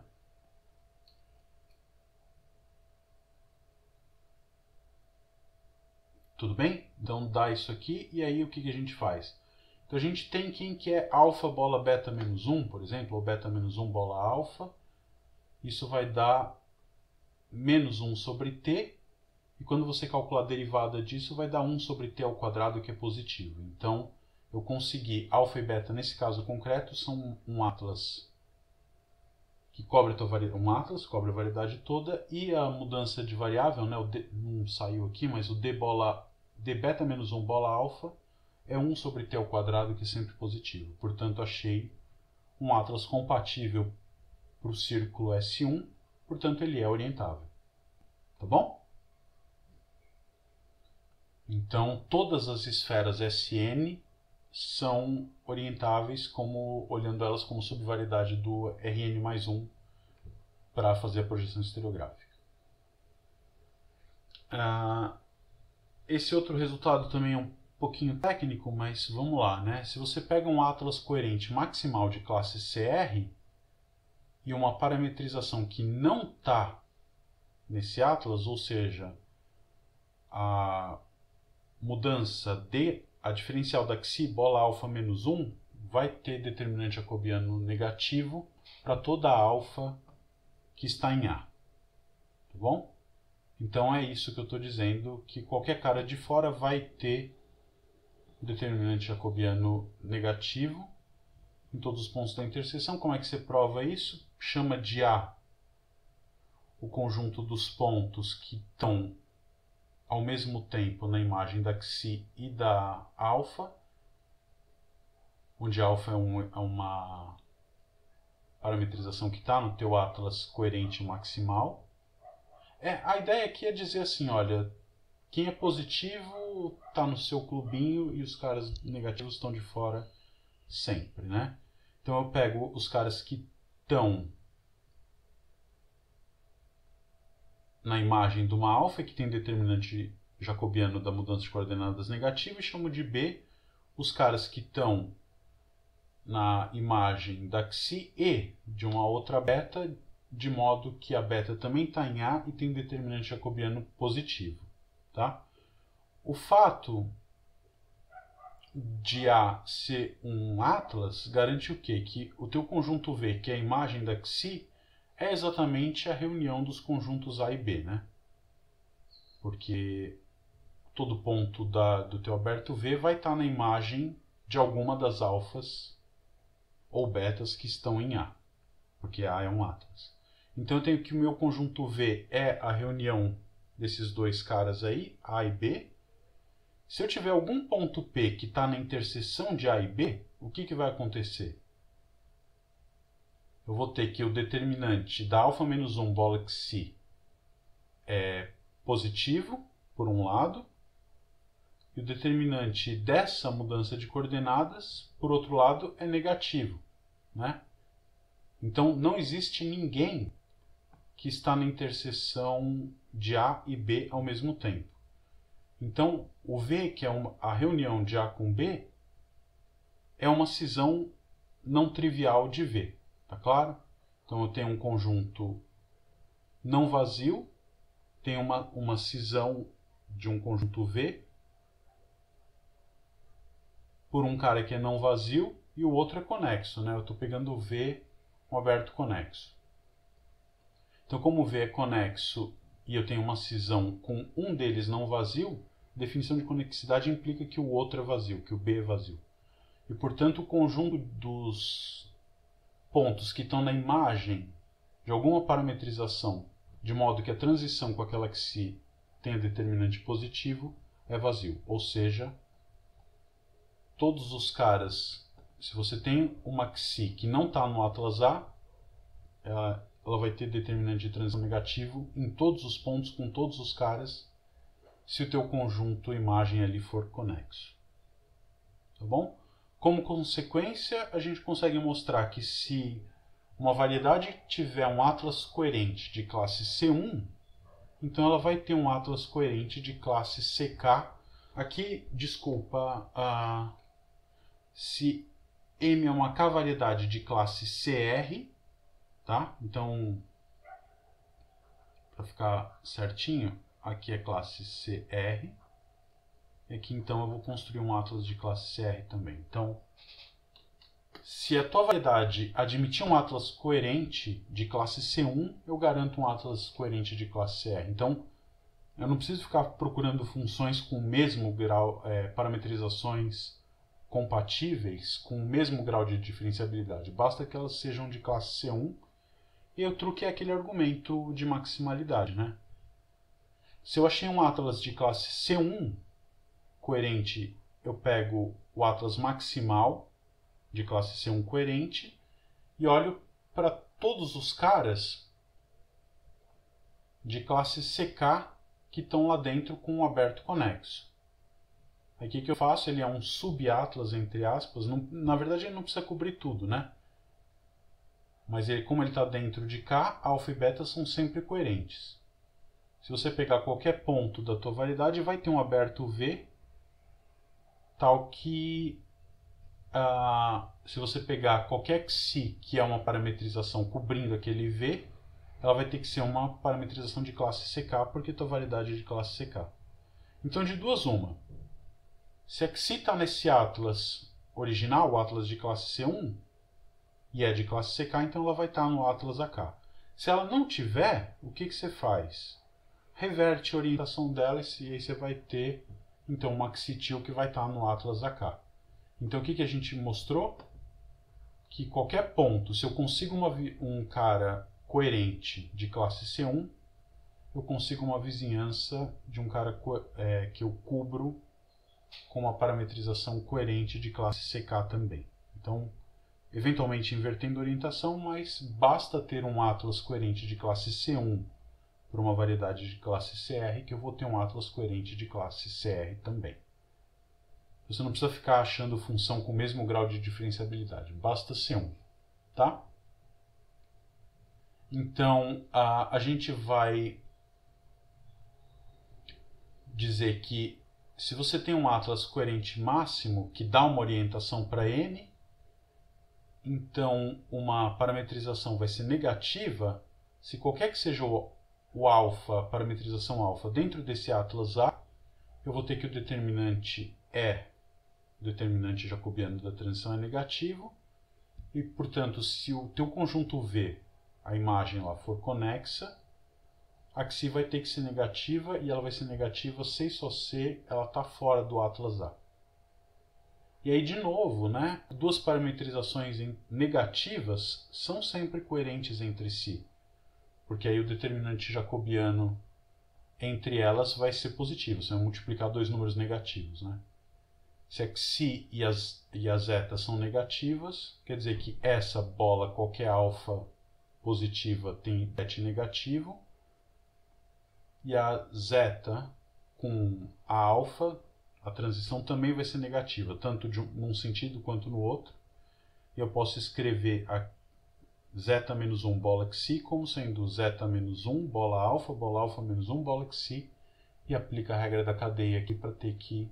Tudo bem? Então dá isso aqui e aí o que a gente faz? Então a gente tem quem que é alfa bola beta menos 1, por exemplo, ou beta menos 1 bola alfa. Isso vai dar menos 1 sobre t. E quando você calcular a derivada disso, vai dar 1 sobre t ao quadrado, que é positivo. Então eu consegui alfa e beta, nesse caso concreto, são um atlas que cobre a variedade toda, e a mudança de variável, né, não saiu aqui, mas o d beta menos 1 bola alfa é 1 sobre t ao quadrado, que é sempre positivo. Portanto, achei um atlas compatível para o círculo S1, portanto ele é orientável. Tá bom? Então, todas as esferas Sn são orientáveis, olhando elas como subvariedade do Rn mais 1 para fazer a projeção estereográfica. Esse outro resultado também é um pouquinho técnico, mas vamos lá, né? Se você pega um atlas coerente maximal de classe CR e uma parametrização que não está nesse atlas, ou seja, a mudança a diferencial da xi bola alfa menos 1 vai ter determinante jacobiano negativo para toda a alfa que está em A. Tá bom? Então é isso que eu estou dizendo, que qualquer cara de fora vai ter determinante jacobiano negativo em todos os pontos da interseção. Como é que você prova isso? Chama de A o conjunto dos pontos que estão ao mesmo tempo na imagem da xi e da alfa, onde alfa é uma parametrização que está no teu atlas coerente maximal. A ideia aqui é dizer assim, olha, quem é positivo está no seu clubinho e os caras negativos estão de fora sempre, né? Então eu pego os caras que estão na imagem de uma alfa, que tem determinante jacobiano da mudança de coordenadas negativa, e chamo de B os caras que estão na imagem da xi e de uma outra beta, de modo que a beta também está em A e tem determinante jacobiano positivo. Tá? O fato de A ser um atlas garante o quê? Que o teu conjunto V, que é a imagem da xi, é exatamente a reunião dos conjuntos A e B, né? Porque todo ponto do teu aberto V vai estar na imagem de alguma das alfas ou betas que estão em A, porque A é um atlas. Então eu tenho que o meu conjunto V é a reunião desses dois caras aí, A e B. Se eu tiver algum ponto P que está na interseção de A e B, o que vai acontecer? Eu vou ter que o determinante da alfa menos 1 bola xi é positivo, por um lado, e o determinante dessa mudança de coordenadas, por outro lado, é negativo. Né? Então, não existe ninguém que está na interseção de A e B ao mesmo tempo. Então, o V, que é a reunião de A com B, é uma cisão não trivial de V, tá claro? Então eu tenho um conjunto não vazio, tenho uma cisão de um conjunto V por um cara que é não vazio e o outro é conexo, né? Eu estou pegando o V com aberto conexo. Então, como o V é conexo e eu tenho uma cisão com um deles não vazio, definição de conexidade implica que o outro é vazio, que o B é vazio. E, portanto, o conjunto dos pontos que estão na imagem de alguma parametrização, de modo que a transição com aquela xi tenha determinante positivo, é vazio. Ou seja, todos os caras, se você tem uma xi que não está no atlas A, ela vai ter determinante de transição negativo em todos os pontos, com todos os caras, se o teu conjunto imagem ali for conexo. Tá bom? Como consequência, a gente consegue mostrar que se uma variedade tiver um atlas coerente de classe C1, então ela vai ter um atlas coerente de classe CK. Aqui, desculpa, se M é uma K-variedade de classe CR, tá? Então, para ficar certinho, aqui é classe CR. E aqui, então, eu vou construir um atlas de classe CR também. Então, se a tua variedade admitir um atlas coerente de classe C1, eu garanto um atlas coerente de classe CR. Então, eu não preciso ficar procurando funções com o mesmo grau, parametrizações compatíveis com o mesmo grau de diferenciabilidade. Basta que elas sejam de classe C1. E o truque é aquele argumento de maximalidade, né? Se eu achei um atlas de classe C1 coerente, eu pego o atlas maximal de classe C1 coerente e olho para todos os caras de classe CK que estão lá dentro com um aberto conexo. Aí o que eu faço? Ele é um subatlas, entre aspas. Não, na verdade, ele não precisa cobrir tudo, né? Mas como ele está dentro de K, alfa e beta são sempre coerentes. Se você pegar qualquer ponto da tua variedade, vai ter um aberto V, tal que se você pegar qualquer xi, que é uma parametrização cobrindo aquele V, ela vai ter que ser uma parametrização de classe CK, porque tua variedade é de classe CK. Então, de duas, uma. Se a xi está nesse atlas original, o atlas de classe C1, e é de classe CK, então ela vai estar no atlas AK. Se ela não tiver, o que você faz? Reverte a orientação dela e aí você vai ter então uma xitil que vai estar no atlas AK. Então o que a gente mostrou? Que qualquer ponto, se eu consigo um cara coerente de classe C1, eu consigo uma vizinhança de um cara que eu cubro com uma parametrização coerente de classe CK também. Então, eventualmente invertendo a orientação, mas basta ter um atlas coerente de classe C1 para uma variedade de classe CR, que eu vou ter um atlas coerente de classe CR também. Você não precisa ficar achando função com o mesmo grau de diferenciabilidade, basta C1, tá? Então, a gente vai dizer que se você tem um atlas coerente máximo que dá uma orientação para N, então uma parametrização vai ser negativa se qualquer que seja o alfa, parametrização alfa, dentro desse atlas A, eu vou ter que o determinante o determinante jacobiano da transição é negativo, e portanto, se o teu conjunto V, a imagem lá, for conexa, a xi vai ter que ser negativa, e ela vai ser negativa se e só se ela está fora do atlas A. E aí, de novo, né, duas parametrizações negativas são sempre coerentes entre si, porque aí o determinante jacobiano entre elas vai ser positivo, você vai multiplicar dois números negativos, né? Se a xi e a zeta são negativas, quer dizer que essa bola, qualquer alfa positiva, tem bet negativo, e a zeta com a alfa, a transição também vai ser negativa, tanto num sentido quanto no outro. E eu posso escrever a zeta menos 1 bola xi como sendo zeta menos 1 bola alfa menos 1 bola xi, e aplica a regra da cadeia aqui para ter que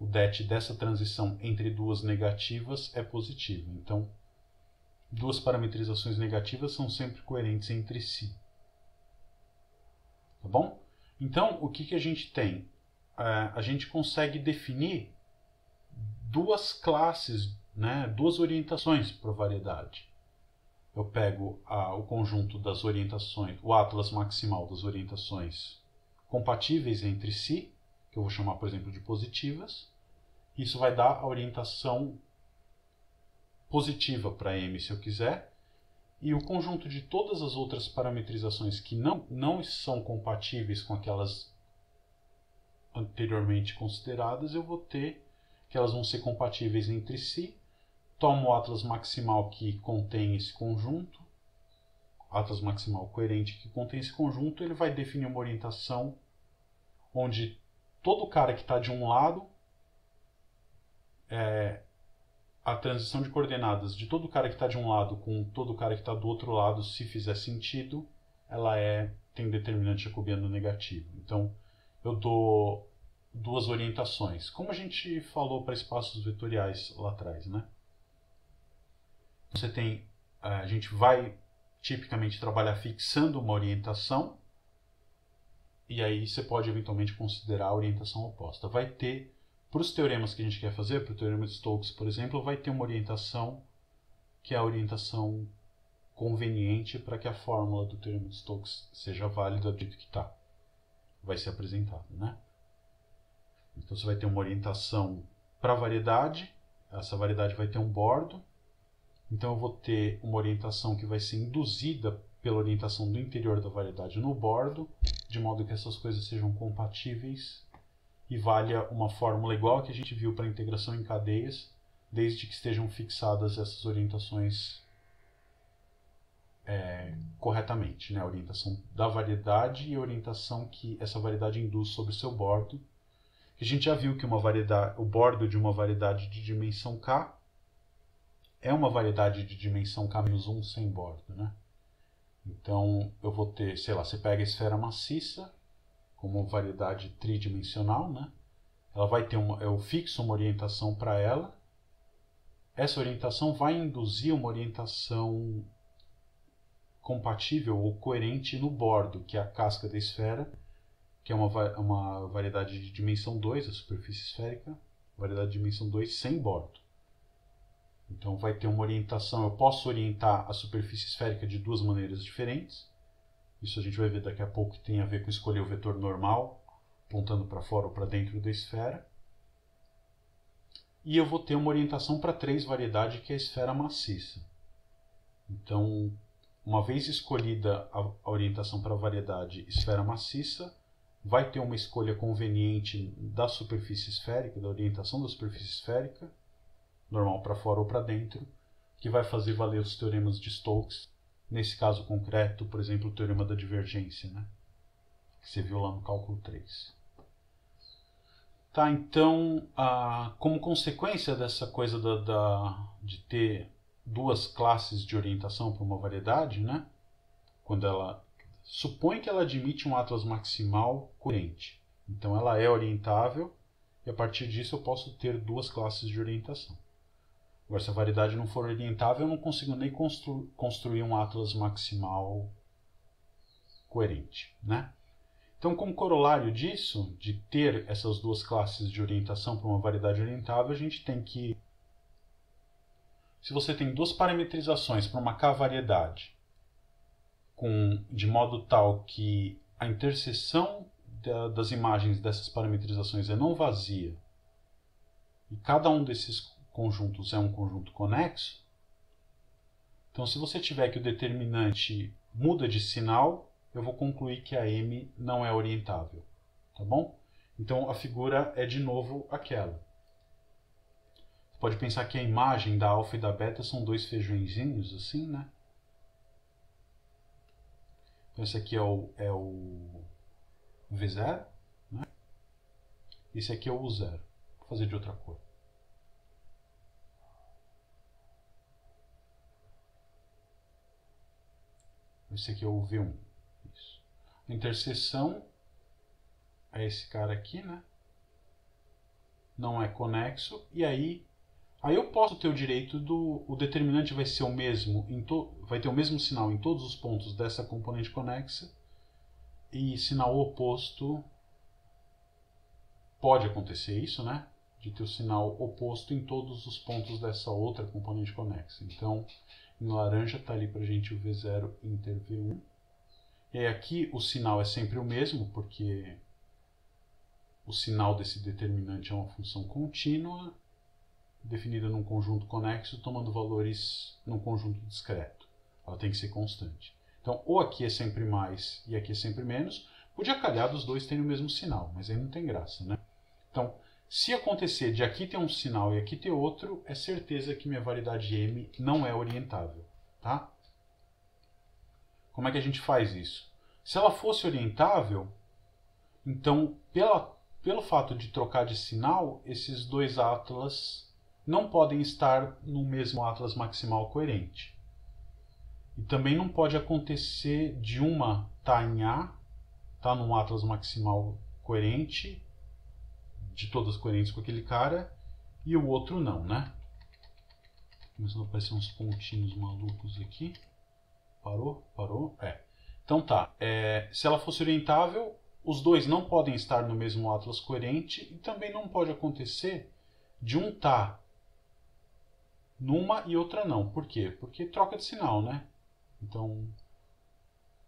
o det dessa transição entre duas negativas é positivo. Então, duas parametrizações negativas são sempre coerentes entre si. Tá bom? Então, o que a gente tem? A gente consegue definir duas classes, né, duas orientações para a variedade. Eu pego o conjunto das orientações, o atlas maximal das orientações compatíveis entre si, que eu vou chamar, por exemplo, de positivas. Isso vai dar a orientação positiva para M, se eu quiser. E o conjunto de todas as outras parametrizações que não são compatíveis com aquelas anteriormente consideradas, eu vou ter que elas vão ser compatíveis entre si. Tomo o atlas maximal que contém esse conjunto, atlas maximal coerente que contém esse conjunto, ele vai definir uma orientação onde todo cara que está de um lado, a transição de coordenadas de todo cara que está de um lado com todo cara que está do outro lado, se fizer sentido, ela tem determinante jacobiano negativo. Então, eu dou duas orientações, como a gente falou para espaços vetoriais lá atrás, né? Você tem, a gente vai tipicamente trabalhar fixando uma orientação, e aí você pode eventualmente considerar a orientação oposta. Vai ter, para os teoremas que a gente quer fazer, para o teorema de Stokes, por exemplo, vai ter uma orientação que é a orientação conveniente para que a fórmula do teorema de Stokes seja válida do jeito que está. Vai ser apresentada, né? Então você vai ter uma orientação para a variedade, essa variedade vai ter um bordo, então eu vou ter uma orientação que vai ser induzida pela orientação do interior da variedade no bordo, de modo que essas coisas sejam compatíveis e valha uma fórmula igual a que a gente viu para integração em cadeias, desde que estejam fixadas essas orientações corretamente, né? A orientação da variedade e a orientação que essa variedade induz sobre o seu bordo. A gente já viu que o bordo de uma variedade de dimensão k é uma variedade de dimensão k-1 sem bordo, né? Então, eu vou ter, sei lá, você pega a esfera maciça como variedade tridimensional, né? Ela vai ter eu fixo uma orientação para ela. Essa orientação vai induzir uma orientação compatível ou coerente no bordo, que é a casca da esfera, que é uma variedade de dimensão 2, a superfície esférica, variedade de dimensão 2 sem bordo. Então vai ter uma orientação, eu posso orientar a superfície esférica de duas maneiras diferentes. Isso a gente vai ver daqui a pouco, que tem a ver com escolher o vetor normal, apontando para fora ou para dentro da esfera. E eu vou ter uma orientação para 3 variedade, que é a esfera maciça. Então, uma vez escolhida a orientação para a variedade esfera maciça, vai ter uma escolha conveniente da superfície esférica, da orientação da superfície esférica, normal para fora ou para dentro, que vai fazer valer os teoremas de Stokes. Nesse caso concreto, por exemplo, o teorema da divergência, né? Que você viu lá no cálculo 3. Tá, então, como consequência dessa coisa de ter duas classes de orientação para uma variedade, né? Quando ela supõe que ela admite um atlas maximal coerente. Então ela é orientável e a partir disso eu posso ter duas classes de orientação. Agora, se a variedade não for orientável, eu não consigo nem construir um atlas maximal coerente, né? Então, como corolário disso, de ter essas duas classes de orientação para uma variedade orientável, a gente tem que, se você tem duas parametrizações para uma k-variedade, de modo tal que a interseção das imagens dessas parametrizações é não vazia, e cada um desses conjuntos é um conjunto conexo, então se você tiver que o determinante muda de sinal, eu vou concluir que a M não é orientável, tá bom? Então a figura é de novo aquela. Você pode pensar que a imagem da alfa e da beta são dois feijõezinhos, assim, né? Então esse aqui é o V0, né? Esse aqui é o U0. Vou fazer de outra cor. Esse aqui é o V1. Isso. A interseção é esse cara aqui, né? não é conexo, e aí eu posso ter o direito o determinante vai ser o mesmo, vai ter o mesmo sinal em todos os pontos dessa componente conexa, e sinal oposto, pode acontecer isso, né? De ter o sinal oposto em todos os pontos dessa outra componente conexa. Então, em laranja está ali para a gente o V0 inter V1. E aí aqui o sinal é sempre o mesmo, porque o sinal desse determinante é uma função contínua, definida num conjunto conexo, tomando valores num conjunto discreto. Ela tem que ser constante. Então, ou aqui é sempre mais e aqui é sempre menos. Podia calhar dos dois terem o mesmo sinal, mas aí não tem graça, né? Então, se acontecer de aqui ter um sinal e aqui ter outro, é certeza que minha variedade M não é orientável, tá? Como é que a gente faz isso? Se ela fosse orientável, então, pelo fato de trocar de sinal, esses dois atlas não podem estar no mesmo atlas maximal coerente. E também não pode acontecer de uma estar em A, estar num atlas maximal coerente, de todas coerentes com aquele cara, e o outro não, né? Começando a aparecer uns pontinhos malucos aqui. Parou? Parou? Então tá. Se ela fosse orientável, os dois não podem estar no mesmo atlas coerente, e também não pode acontecer de um estar numa e outra não. Por quê? Porque troca de sinal, né? Então,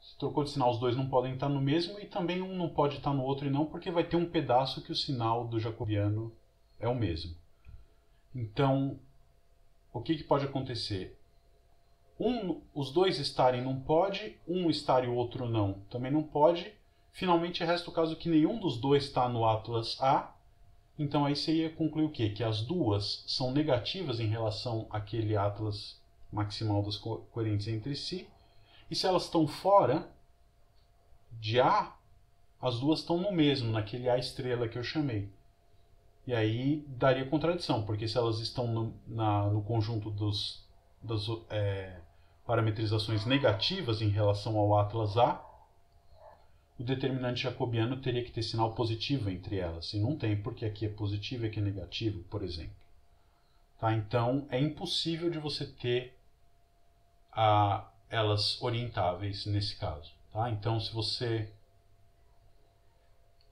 se trocou de sinal, os dois não podem estar no mesmo, e também um não pode estar no outro e não, porque vai ter um pedaço que o sinal do jacobiano é o mesmo. Então, o que pode acontecer? Os dois estarem não pode, um estar e o outro não, também não pode. Finalmente, resta o caso que nenhum dos dois está no atlas A. Então aí você ia concluir o quê? Que as duas são negativas em relação àquele atlas maximal das coerentes entre si. E se elas estão fora de A, as duas estão no mesmo, naquele A estrela que eu chamei. E aí daria contradição, porque se elas estão no conjunto das parametrizações negativas em relação ao atlas A, o determinante jacobiano teria que ter sinal positivo entre elas. E não tem, porque aqui é positivo e aqui é negativo, por exemplo. Tá? Então, é impossível de você ter elas orientáveis nesse caso. Tá? Então, se você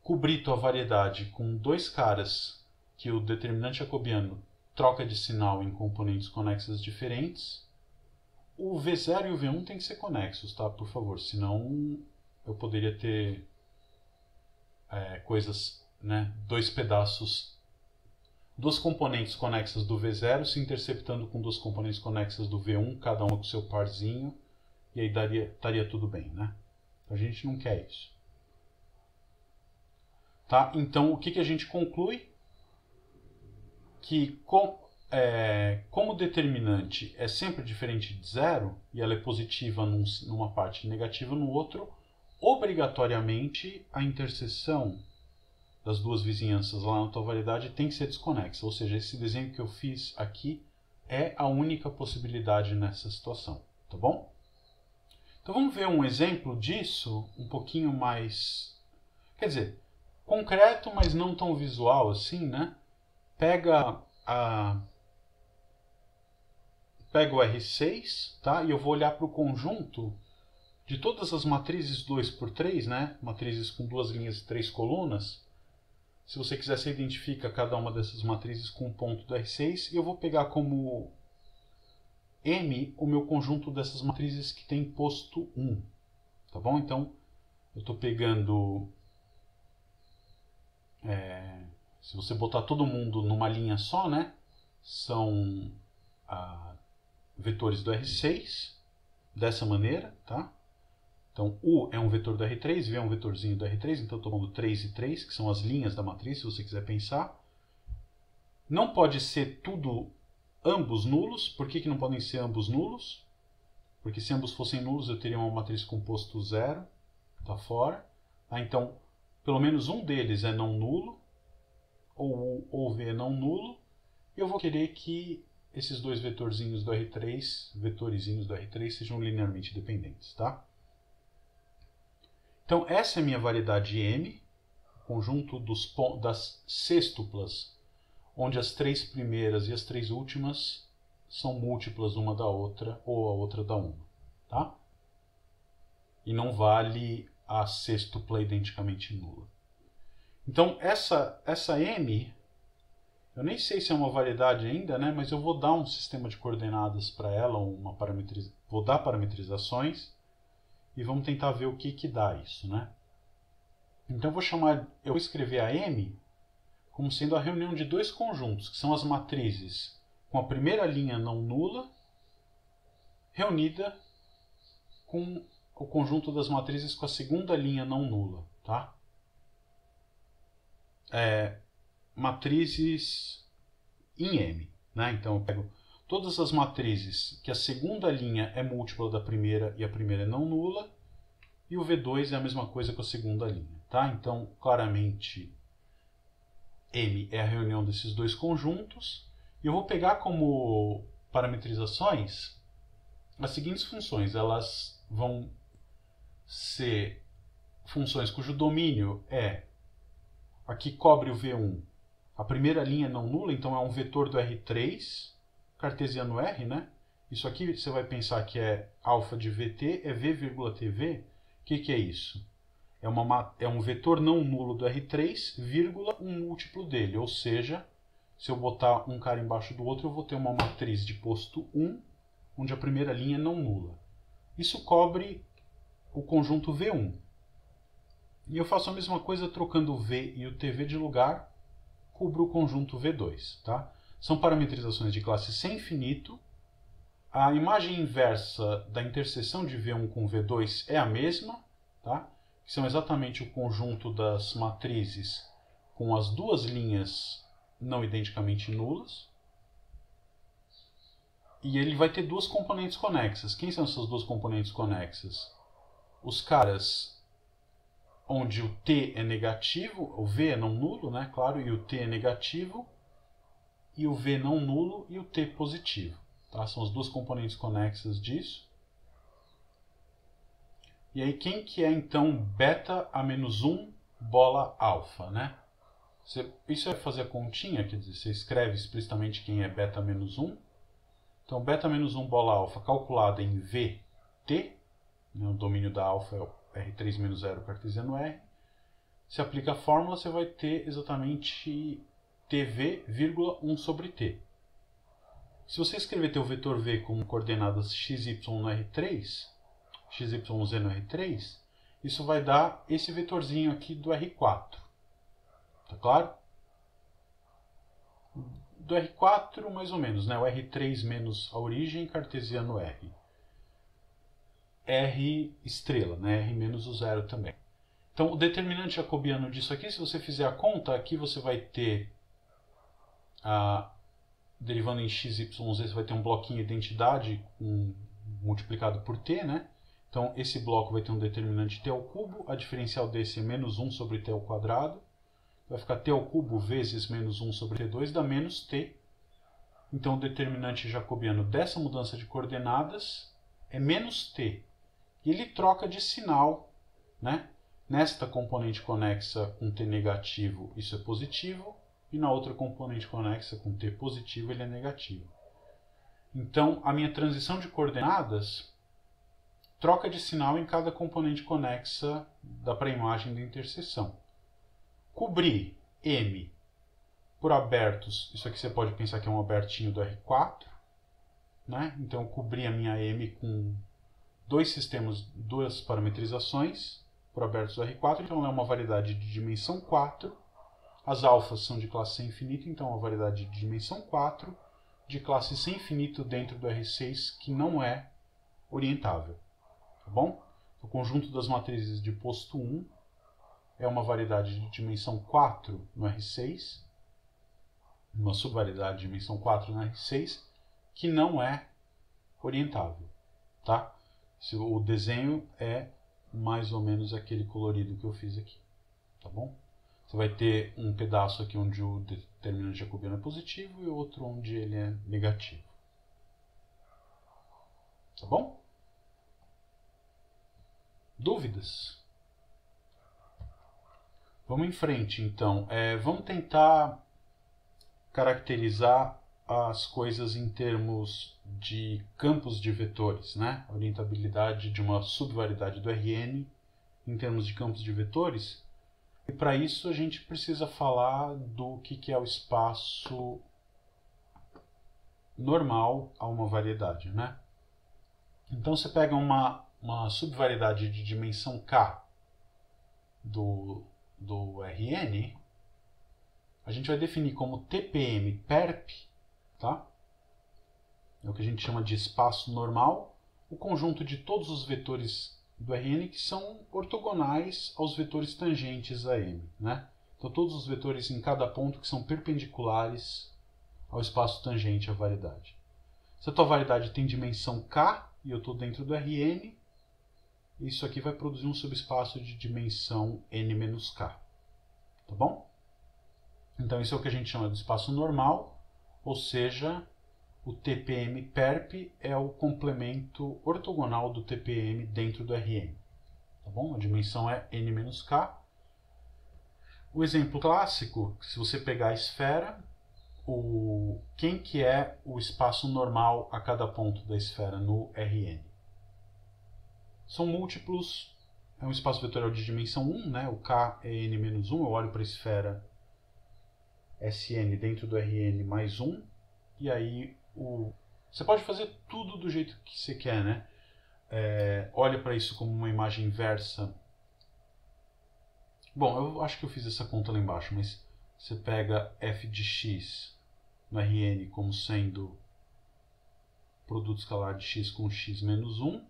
cobrir tua variedade com dois caras que o determinante jacobiano troca de sinal em componentes conexas diferentes, o V0 e o V1 tem que ser conexos, tá? Por favor, senão eu poderia ter coisas, né? Dois pedaços, duas componentes conexas do V0 se interceptando com duas componentes conexas do V1, cada uma com seu parzinho, e aí estaria tudo bem, né? A gente não quer isso. Tá? Então, o que a gente conclui? Que como o determinante é sempre diferente de zero, e ela é positiva numa parte e negativa no outro, obrigatoriamente a interseção das duas vizinhanças lá na tua variedade tem que ser desconexa. Ou seja, esse desenho que eu fiz aqui é a única possibilidade nessa situação. Tá bom? Então vamos ver um exemplo disso um pouquinho mais... Quer dizer, concreto, mas não tão visual assim, né? Pega o R6, tá? E eu vou olhar para o conjunto de todas as matrizes 2×3, né? Matrizes com duas linhas e três colunas. Se você quiser, você identifica cada uma dessas matrizes com um ponto do R6. E eu vou pegar como M o meu conjunto dessas matrizes que tem posto 1. Tá bom? Então, eu estou pegando... se você botar todo mundo numa linha só, né? São vetores do R6, dessa maneira, tá? Então, U é um vetor do R3, V é um vetorzinho do R3, então eu estou pondo 3 e 3, que são as linhas da matriz, se você quiser pensar. Não pode ser ambos nulos. Por que não podem ser ambos nulos? Porque se ambos fossem nulos, eu teria uma matriz com posto 0, está fora. Tá? Então, pelo menos um deles é não nulo, ou V é não nulo, e eu vou querer que esses dois vetorzinhos do R3, sejam linearmente dependentes, tá? Então, essa é a minha variedade M, conjunto das sextuplas onde as 3 primeiras e as 3 últimas são múltiplas uma da outra ou a outra da uma, tá? E não vale a sextupla identicamente nula. Então essa M, eu nem sei se é uma variedade ainda, né? Mas eu vou dar um sistema de coordenadas para ela, vou dar parametrizações e vamos tentar ver o que dá isso, né? Então eu vou escrever a M como sendo a reunião de dois conjuntos, que são as matrizes com a primeira linha não nula, reunida com o conjunto das matrizes com a segunda linha não nula, tá? Matrizes em M, né? Então eu pego todas as matrizes que a segunda linha é múltipla da primeira e a primeira é não nula, e o V2 é a mesma coisa com a segunda linha, tá? Então, claramente, M é a reunião desses dois conjuntos, e eu vou pegar como parametrizações as seguintes funções. Elas vão ser funções cujo domínio é a que cobre o V1, a primeira linha não nula, então é um vetor do R3, cartesiano R, né? Isso aqui você vai pensar que é alfa de VT, é V, TV. O que é isso? É um vetor não nulo do R3, vírgula, um múltiplo dele. Ou seja, se eu botar um cara embaixo do outro, eu vou ter uma matriz de posto 1, onde a primeira linha é não nula. Isso cobre o conjunto V1. E eu faço a mesma coisa trocando o V e o TV de lugar, cubro o conjunto V2. Tá? São parametrizações de classe sem infinito. A imagem inversa da interseção de V1 com V2 é a mesma, tá? Que são exatamente o conjunto das matrizes com as duas linhas não identicamente nulas. E ele vai ter duas componentes conexas. Quem são essas duas componentes conexas? Os caras onde o T é negativo, o V é não nulo, né? Claro, e o T é negativo, e o V não nulo e o T positivo. Tá? São as duas componentes conexas disso. E aí quem que é então beta a menos 1 bola alfa, né? Isso é fazer a continha, quer dizer, você escreve explicitamente quem é beta menos 1. Então beta menos 1 bola alfa calculada em VT, né? O domínio da alfa é o R3 menos 0 cartesiano R. Se aplica a fórmula, você vai ter exatamente TV, 1 sobre T. Se você escrever teu vetor V como coordenadas xy no R3, xyz no R3, isso vai dar esse vetorzinho aqui do R4. Tá claro? Do R4, mais ou menos, né? O R3 menos a origem, cartesiano R. R estrela, né? R menos o zero também. Então, o determinante jacobiano disso aqui, se você fizer a conta, aqui você vai ter, derivando em xyz, você vai ter um bloquinho identidade multiplicado por t, né? Então, esse bloco vai ter um determinante t ao cubo, a diferencial desse é menos 1 sobre t ao quadrado. Vai ficar t ao cubo vezes menos 1 sobre t2 dá menos t. Então, o determinante jacobiano dessa mudança de coordenadas é menos t. E ele troca de sinal, né? Nesta componente conexa com t negativo, isso é positivo. E na outra componente conexa com t positivo, ele é negativo. Então, a minha transição de coordenadas troca de sinal em cada componente conexa da pré-imagem da interseção. Cobrir M por abertos, isso aqui você pode pensar que é um abertinho do R4, né? Então eu cobri a minha M com duas parametrizações por abertos do R4, então ela é uma variedade de dimensão 4. As alfas são de classe sem infinito, então é uma variedade de dimensão 4, de classe sem infinito dentro do R6, que não é orientável. Tá bom? O conjunto das matrizes de posto 1 é uma variedade de dimensão 4 no R6, uma subvariedade de dimensão 4 no R6, que não é orientável. Tá? O desenho é mais ou menos aquele colorido que eu fiz aqui. Tá bom? Você vai ter um pedaço aqui onde o determinante jacobiano é positivo e outro onde ele é negativo. Tá bom? Dúvidas? Vamos em frente, então. Vamos tentar caracterizar as coisas em termos de campos de vetores, né? A orientabilidade de uma subvariedade do Rn em termos de campos de vetores. E para isso a gente precisa falar do que é o espaço normal a uma variedade, né? Então você pega uma subvariedade de dimensão k do Rn, a gente vai definir como TPM perp, tá? É o que a gente chama de espaço normal, o conjunto de todos os vetores do Rn que são ortogonais aos vetores tangentes a M, né? Então todos os vetores em cada ponto que são perpendiculares ao espaço tangente à variedade. Se a tua variedade tem dimensão k e eu estou dentro do Rn, isso aqui vai produzir um subespaço de dimensão n-k, tá bom? Então isso é o que a gente chama de espaço normal, ou seja, o TPM perp é o complemento ortogonal do TPM dentro do Rn. Tá bom? A dimensão é n-k. O exemplo clássico, se você pegar a esfera, quem que é o espaço normal a cada ponto da esfera no Rn? São múltiplos, é um espaço vetorial de dimensão 1, né? O k é n-1, eu olho para a esfera Sn dentro do Rn mais 1, e aí você pode fazer tudo do jeito que você quer, né? Olha para isso como uma imagem inversa. Bom, eu acho que eu fiz essa conta lá embaixo, mas você pega f de x no Rn como sendo produto escalar de x com x menos 1,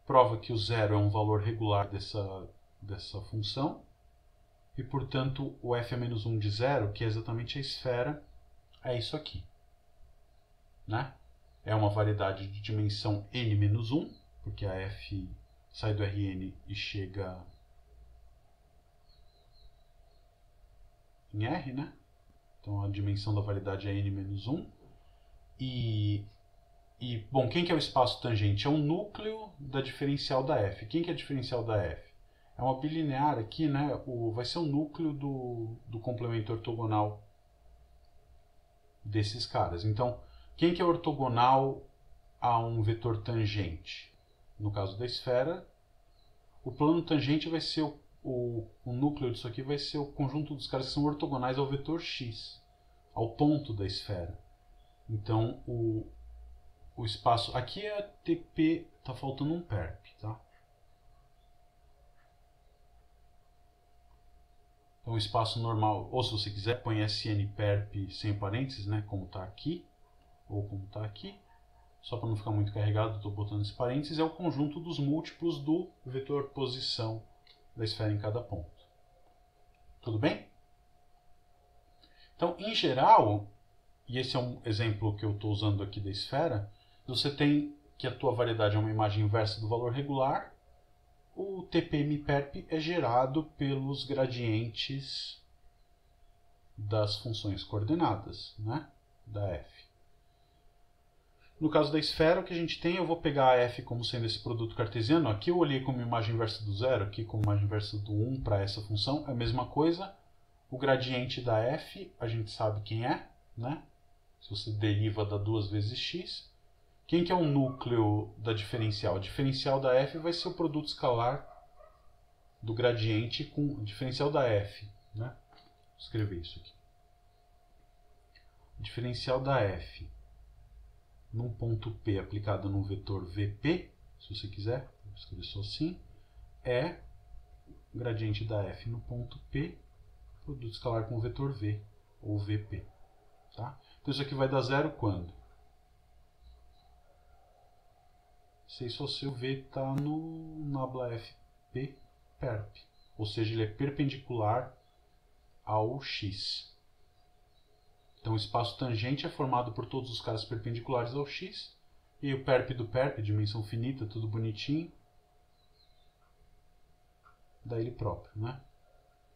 prova que o zero é um valor regular dessa função, e portanto o f a menos 1 de zero, que é exatamente a esfera, é isso aqui, né? É uma variedade de dimensão n-1, porque a f sai do Rn e chega em R, né? Então a dimensão da variedade é n-1. Bom, quem que é o espaço tangente? É um núcleo da diferencial da f. Quem que é a diferencial da f? É uma bilinear aqui, né? Vai ser o núcleo do complemento ortogonal desses caras. Então, quem que é ortogonal a um vetor tangente? No caso da esfera, o plano tangente vai ser o núcleo disso aqui vai ser o conjunto dos caras que são ortogonais ao vetor x, ao ponto da esfera. Então, o espaço... Aqui é TP, tá faltando um perp, tá? Então, o espaço normal, ou se você quiser, põe Sn perp sem parênteses, né? Como está aqui, ou como está aqui. Só para não ficar muito carregado, estou botando esse parênteses. É o conjunto dos múltiplos do vetor posição da esfera em cada ponto. Tudo bem? Então, em geral, e esse é um exemplo que eu estou usando aqui da esfera, você tem que a tua variedade é uma imagem inversa do valor regular. O TPM perp é gerado pelos gradientes das funções coordenadas, né, da f. No caso da esfera, o que a gente tem, eu vou pegar a f como sendo esse produto cartesiano. Aqui eu olhei como imagem inversa do zero, aqui como imagem inversa do 1 para essa função. É a mesma coisa. O gradiente da f, a gente sabe quem é, né? Se você deriva da 2 vezes x. Quem que é o núcleo da diferencial? A diferencial da f vai ser o produto escalar do gradiente com a diferencial da f, né? Vou escrever isso aqui. A diferencial da f num ponto P aplicado num vetor Vp, se você quiser, vou escrever só assim, é o gradiente da f no ponto P, produto escalar com o vetor V, ou Vp. Tá? Então isso aqui vai dar zero quando? Se só se o V está no nabla fp perp, ou seja, ele é perpendicular ao x. Então o espaço tangente é formado por todos os caras perpendiculares ao x, e o perp do perp, dimensão finita, tudo bonitinho, dá ele próprio, né?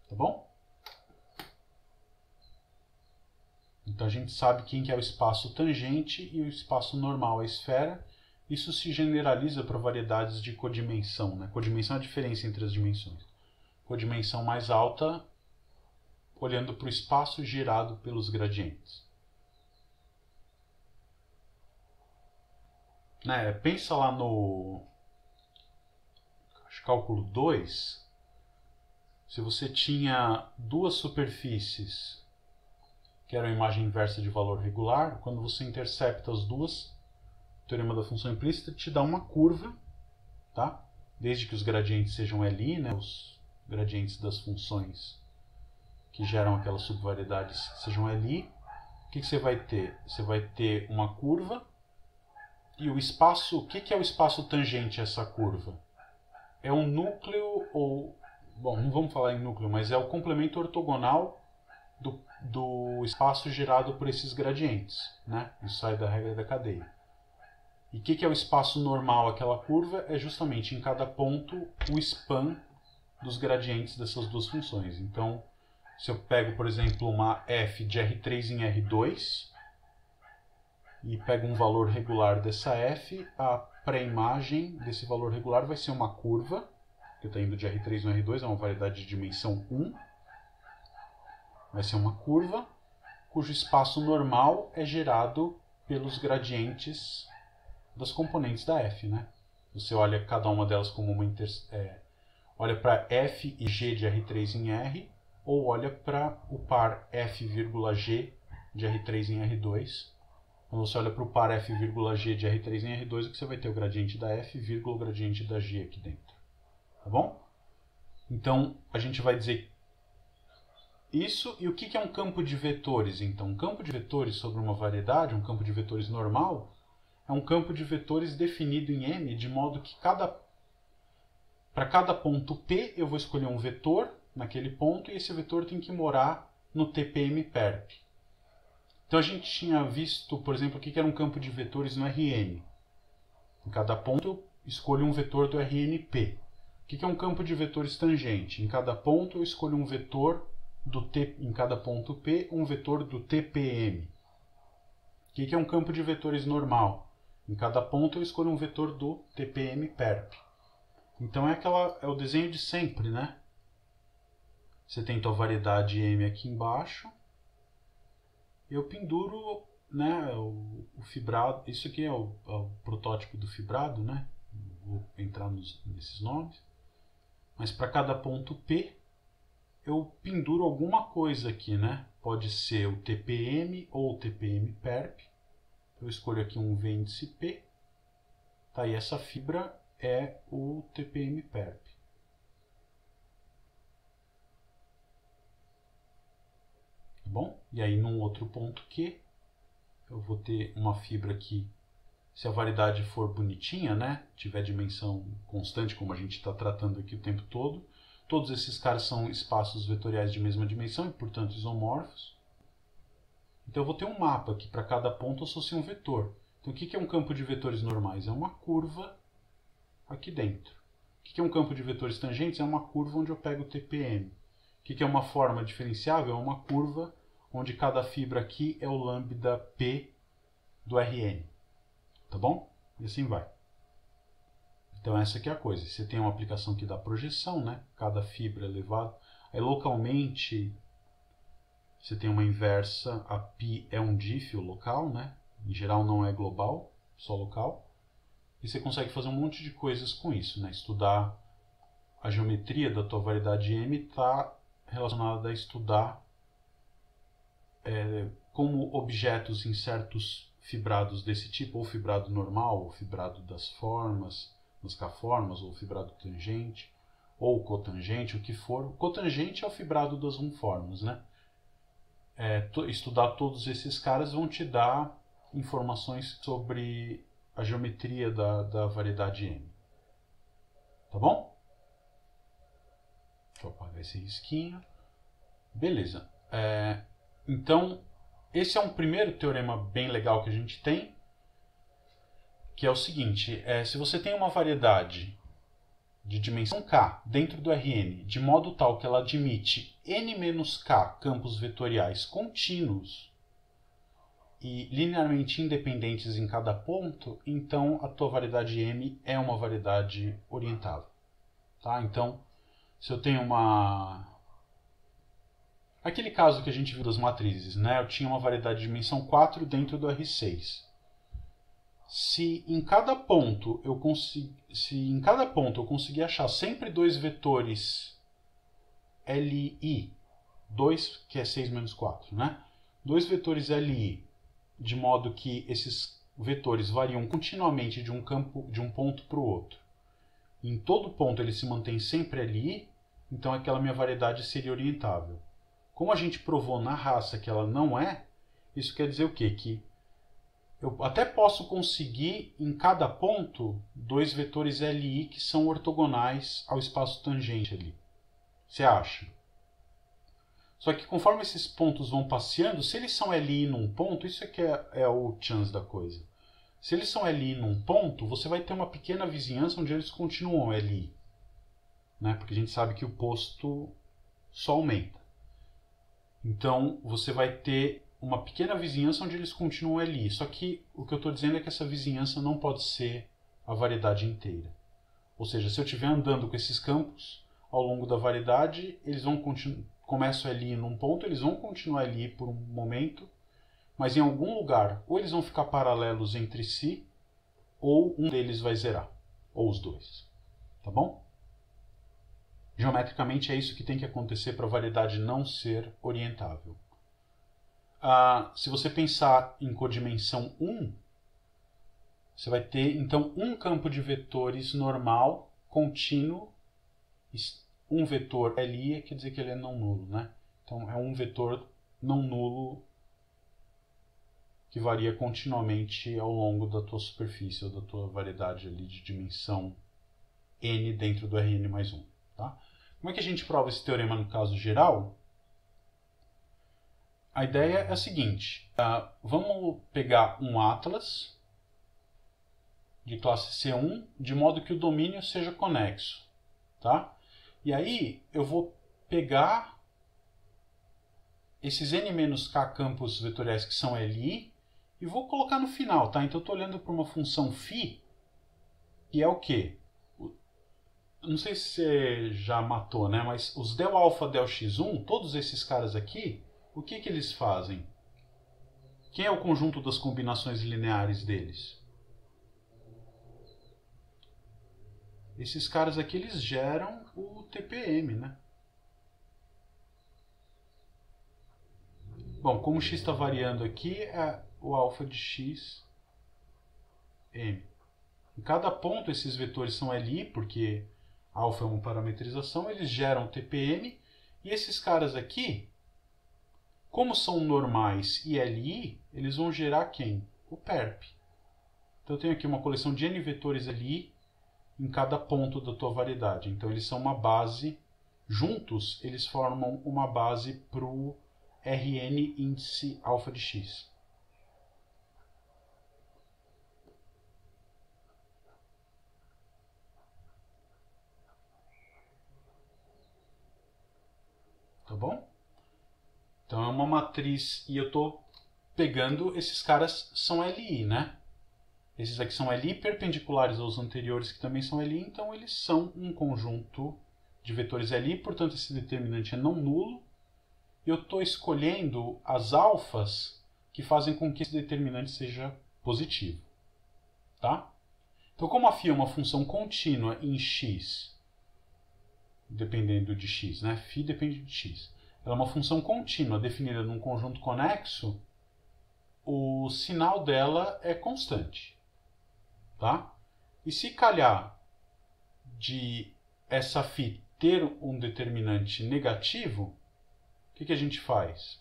Tá bom? Então a gente sabe quem que é o espaço tangente e o espaço normal, a esfera. Isso se generaliza para variedades de codimensão, né? Codimensão é a diferença entre as dimensões. Codimensão mais alta, olhando para o espaço gerado pelos gradientes. Né? Pensa lá no cálculo 2, se você tinha duas superfícies que eram a imagem inversa de valor regular, quando você intercepta as duas, o teorema da função implícita te dá uma curva, tá? Desde que os gradientes sejam Li, né? Os gradientes das funções que geram aquelas subvariedades sejam Li. O que você vai ter? Você vai ter uma curva e o espaço, o que é o espaço tangente a essa curva? É um núcleo ou... Bom, não vamos falar em núcleo, mas é o complemento ortogonal do espaço gerado por esses gradientes, né? Isso sai da regra da cadeia. E o que é o espaço normal àquela curva? É justamente em cada ponto o span dos gradientes dessas duas funções. Então, se eu pego, por exemplo, uma f de R3 em R2 e pego um valor regular dessa f, a pré-imagem desse valor regular vai ser uma curva, que está indo de R3 no R2, é uma variedade de dimensão 1. Vai ser uma curva cujo espaço normal é gerado pelos gradientes das componentes da f, né? Você olha cada uma delas como uma olha para f e g de R3 em R, ou olha para o par f, g de R3 em R2. Quando você olha para o par f, g de R3 em R2, o que você vai ter? O gradiente da f, o gradiente da g aqui dentro. Tá bom? Então, a gente vai dizer isso. E o que é um campo de vetores? Então, um campo de vetores sobre uma variedade, um campo de vetores normal, é um campo de vetores definido em M, de modo que para cada ponto P eu vou escolher um vetor naquele ponto, e esse vetor tem que morar no TPM perp. Então a gente tinha visto, por exemplo, o que era um campo de vetores no Rn. Em cada ponto eu escolho um vetor do Rnp. O que é um campo de vetores tangente? Em cada ponto eu escolho um vetor em cada ponto P, um vetor do TPM. O que é um campo de vetores normal? Em cada ponto eu escolho um vetor do TPM perp. Então é o desenho de sempre, né? Você tem tua variedade M aqui embaixo. Eu penduro, né, o fibrado. Isso aqui é o protótipo do fibrado, né? Vou entrar nesses nomes. Mas para cada ponto P, eu penduro alguma coisa aqui, né? Pode ser o TPM ou o TPM perp. Eu escolho aqui um víndice P. Tá, e essa fibra é o TPM perp. Tá bom? E aí, num outro ponto Q, eu vou ter uma fibra aqui. Se a variedade for bonitinha, né? Tiver dimensão constante, como a gente está tratando aqui o tempo todo, todos esses caras são espaços vetoriais de mesma dimensão e, portanto, isomorfos. Então eu vou ter um mapa que para cada ponto associa um vetor. Então o que é um campo de vetores normais? É uma curva aqui dentro. O que é um campo de vetores tangentes? É uma curva onde eu pego o TPM. O que é uma forma diferenciável? É uma curva onde cada fibra aqui é o lambda P do Rn. Tá bom? E assim vai. Então essa aqui é a coisa. Você tem uma aplicação que dá projeção, né? Cada fibra é levada. Aí localmente você tem uma inversa, a π é um diff, o local, né? Em geral não é global, só local. E você consegue fazer um monte de coisas com isso, né? Estudar a geometria da tua variedade M está relacionada a estudar como objetos em certos fibrados desse tipo, ou fibrado normal, ou fibrado das formas, das K-formas, ou fibrado tangente, ou cotangente, o que for. O cotangente é o fibrado das unformas, né? Estudar todos esses caras vão te dar informações sobre a geometria da variedade M. Tá bom? Deixa eu apagar esse risquinho. Beleza. Então, esse é um primeiro teorema bem legal que a gente tem, que é o seguinte: se você tem uma variedade de dimensão k dentro do Rn, de modo tal que ela admite n-k campos vetoriais contínuos e linearmente independentes em cada ponto, então a tua variedade M é uma variedade orientável. Tá? Então, se eu tenho uma Aquele caso que a gente viu das matrizes, né? Eu tinha uma variedade de dimensão 4 dentro do R6. Se em cada ponto eu conseguir achar sempre dois vetores LI, 2 que é 6 menos 4, né? Dois vetores LI, de modo que esses vetores variam continuamente de um ponto para o outro. Em todo ponto ele se mantém sempre LI, então aquela minha variedade seria orientável. Como a gente provou na raça que ela não é, isso quer dizer o quê? Que eu até posso conseguir em cada ponto dois vetores LI que são ortogonais ao espaço tangente ali. Você acha? Só que conforme esses pontos vão passeando, se eles são LI num ponto, isso aqui é o chance da coisa. Se eles são LI num ponto, você vai ter uma pequena vizinhança onde eles continuam LI. Né? Porque a gente sabe que o posto só aumenta. Então, você vai ter uma pequena vizinhança onde eles continuam LI. Só que o que eu estou dizendo é que essa vizinhança não pode ser a variedade inteira. Ou seja, se eu estiver andando com esses campos, ao longo da variedade, eles vão começam LI num ponto, eles vão continuar LI por um momento, mas em algum lugar, ou eles vão ficar paralelos entre si, ou um deles vai zerar, ou os dois. Tá bom? Geometricamente é isso que tem que acontecer para a variedade não ser orientável. Se você pensar em codimensão 1, você vai ter então um campo de vetores normal, contínuo. Um vetor LI quer dizer que ele é não nulo, né? Então é um vetor não nulo que varia continuamente ao longo da tua superfície ou da tua variedade ali de dimensão n dentro do Rn mais 1. Tá? Como é que a gente prova esse teorema no caso geral? A ideia é a seguinte. Vamos pegar um atlas de classe C1 de modo que o domínio seja conexo. Tá? E aí eu vou pegar esses n-k campos vetoriais que são LI e vou colocar no final, tá? Então eu estou olhando para uma função φ, que é o quê? Não sei se você já matou, né? Mas os del alfa, del x1, todos esses caras aqui, o que eles fazem? Quem é o conjunto das combinações lineares deles? Esses caras aqui, eles geram o TPM, né? Bom, como x está variando aqui, é o alfa de x m. Em cada ponto, esses vetores são LI, porque alfa é uma parametrização, eles geram TPM, e esses caras aqui, como são normais e LI, eles vão gerar quem? O perp. Então eu tenho aqui uma coleção de n vetores LI em cada ponto da tua variedade. Então eles são uma base, juntos eles formam uma base para o Rn índice alfa de x. Tá bom? Então é uma matriz e eu estou pegando, esses caras são LI, né? Esses aqui são LI perpendiculares aos anteriores que também são LI, então eles são um conjunto de vetores LI, portanto esse determinante é não nulo. E eu estou escolhendo as alfas que fazem com que esse determinante seja positivo. Tá? Então como a φ é uma função contínua em x, dependendo de x, né? φ depende de x. Ela é uma função contínua definida num conjunto conexo, o sinal dela é constante. Tá? E se calhar de essa φ ter um determinante negativo, o que a gente faz?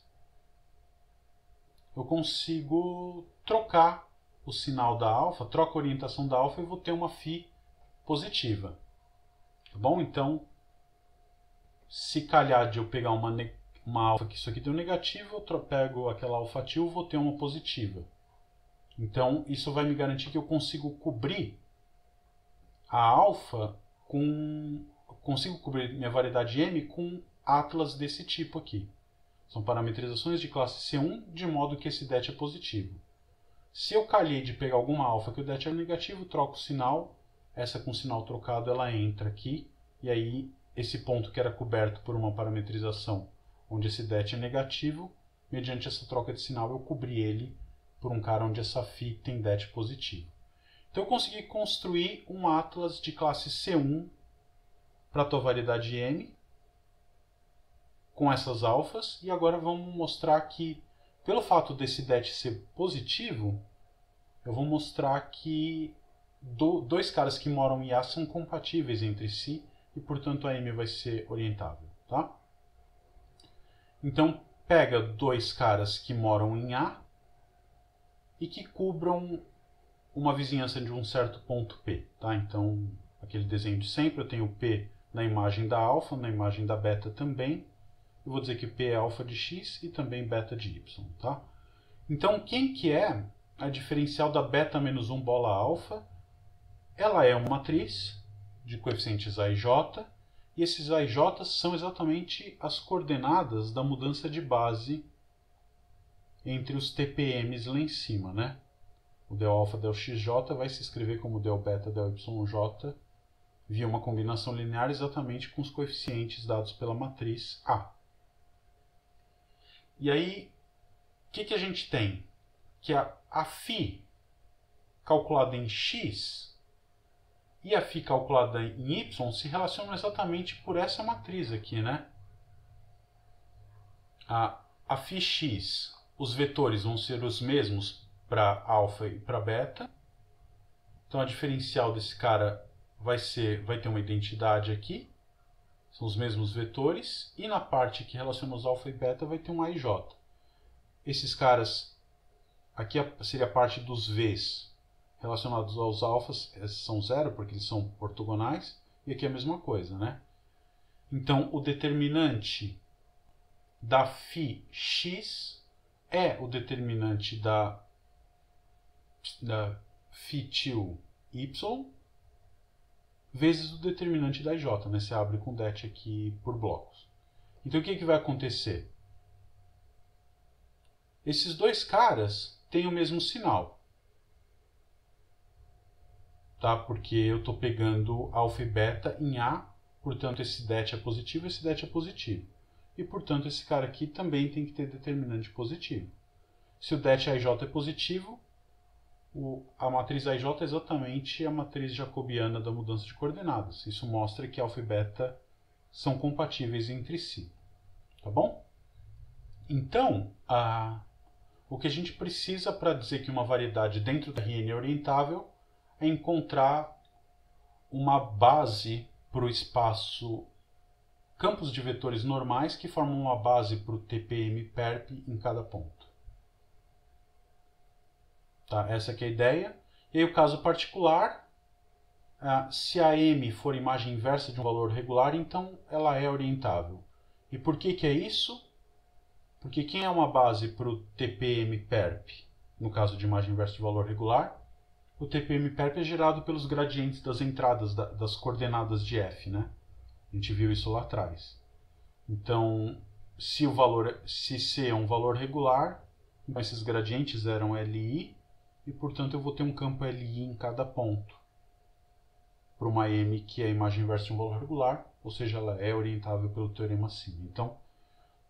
Eu consigo trocar o sinal da alfa, troco a orientação da alfa e vou ter uma φ positiva. Tá bom? Então, se calhar de eu pegar uma alfa que isso aqui deu negativo, eu pego aquela alfa til, vou ter uma positiva. Então, isso vai me garantir que eu consigo cobrir a alfa consigo cobrir minha variedade M com atlas desse tipo aqui. São parametrizações de classe C1, de modo que esse det é positivo. Se eu calhei de pegar alguma alfa que o det é negativo, troco o sinal, essa com sinal trocado ela entra aqui, e aí esse ponto que era coberto por uma parametrização onde esse det é negativo, mediante essa troca de sinal eu cobri ele por um cara onde essa φ tem det positivo. Então eu consegui construir um atlas de classe C1 para a tua variedade M, com essas alfas, e agora vamos mostrar que, pelo fato desse det ser positivo, eu vou mostrar que dois caras que moram em A são compatíveis entre si, e portanto a M vai ser orientável. Tá? Então pega dois caras que moram em A e que cubram uma vizinhança de um certo ponto P. Tá? Então, aquele desenho de sempre, eu tenho P na imagem da alfa, na imagem da beta também. Eu vou dizer que P é alfa de x e também beta de y. Tá? Então, quem que é a diferencial da beta menos 1 bola alfa? Ela é uma matriz de coeficientes A e J, e esses A e J são exatamente as coordenadas da mudança de base entre os TPMs lá em cima, né? O del alfa del xj vai se escrever como del beta del yj via uma combinação linear exatamente com os coeficientes dados pela matriz A. E aí, o que a gente tem? Que a φ calculada em x e a φ calculada em y se relacionam exatamente por essa matriz aqui, né? A φx, os vetores vão ser os mesmos para alfa e para beta. Então a diferencial desse cara vai ter uma identidade aqui. São os mesmos vetores. E na parte que relaciona os alfa e beta vai ter um A e J. Esses caras, aqui seria a parte dos Vs relacionados aos alfas, são zero porque eles são ortogonais. E aqui é a mesma coisa, né? Então o determinante da φx é o determinante da φ til y vezes o determinante da j, né? Você abre com det aqui por blocos. Então o que vai acontecer? Esses dois caras têm o mesmo sinal, tá? Porque eu estou pegando alfa e beta em A, portanto esse det é positivo, esse det é positivo. E portanto esse cara aqui também tem que ter determinante positivo. Se o det AJ é positivo, a matriz AJ é exatamente a matriz jacobiana da mudança de coordenadas. Isso mostra que alfa e beta são compatíveis entre si. Tá bom? Então, o que a gente precisa para dizer que uma variedade dentro da Rn é orientável é encontrar uma base para o espaço campos de vetores normais que formam uma base para o TPM perp em cada ponto. Tá? Essa aqui é a ideia. E aí o caso particular, se a M for imagem inversa de um valor regular, então ela é orientável. E por que é isso? Porque quem é uma base para o TPM perp, no caso de imagem inversa de valor regular? O TPM perp é gerado pelos gradientes das entradas das coordenadas de f, né? A gente viu isso lá atrás. Então, se C é um valor regular, então esses gradientes eram Li, e portanto eu vou ter um campo Li em cada ponto. Para uma M que é a imagem inversa de um valor regular, ou seja, ela é orientável pelo teorema acima. Então,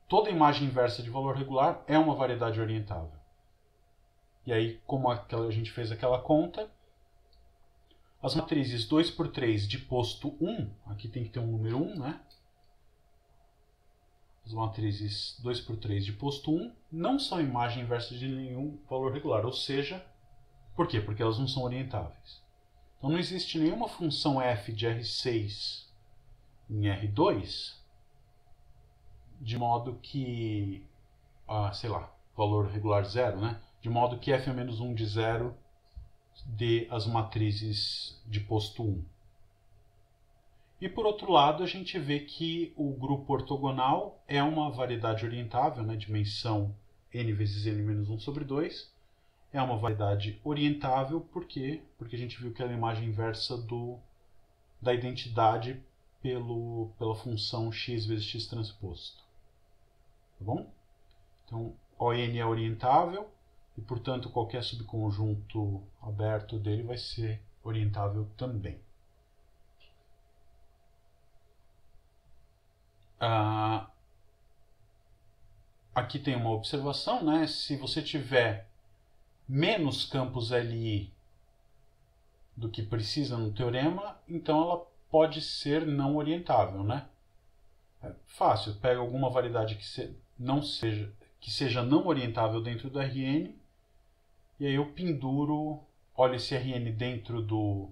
toda imagem inversa de valor regular é uma variedade orientável. E aí, como a gente fez aquela conta, as matrizes 2 por 3 de posto 1, aqui tem que ter um número 1, né? As matrizes 2 por 3 de posto 1 não são imagem inversa de nenhum valor regular, ou seja, por quê? Porque elas não são orientáveis. Então não existe nenhuma função f de R6 em R2 de modo que, sei lá, valor regular 0, né? De modo que f é menos 1 de 0 dê as matrizes de posto 1. E por outro lado, a gente vê que o grupo ortogonal é uma variedade orientável, né? Dimensão n vezes n menos 1 sobre 2. É uma variedade orientável, por quê? Porque a gente viu que ela é a imagem inversa da identidade pela função x vezes x transposto. Tá bom? Então, ON é orientável e, portanto, qualquer subconjunto aberto dele vai ser orientável também. aqui tem uma observação, né? Se você tiver menos campos LI do que precisa no teorema, então ela pode ser não orientável, né? É fácil, pega alguma variedade que seja não orientável dentro do RN, e aí eu penduro, olha esse RN dentro do...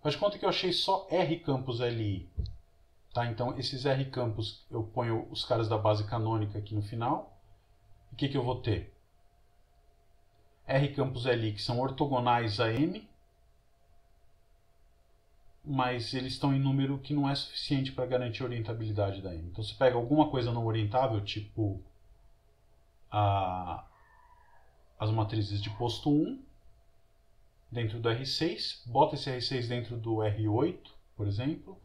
Faz de conta que eu achei só R campos LI. Tá? Então esses R campos eu ponho os caras da base canônica aqui no final. O que eu vou ter? R campos LI que são ortogonais a M, mas eles estão em número que não é suficiente para garantir a orientabilidade da M. Então você pega alguma coisa não orientável, tipo as matrizes de posto 1, dentro do R6, bota esse R6 dentro do R8, por exemplo,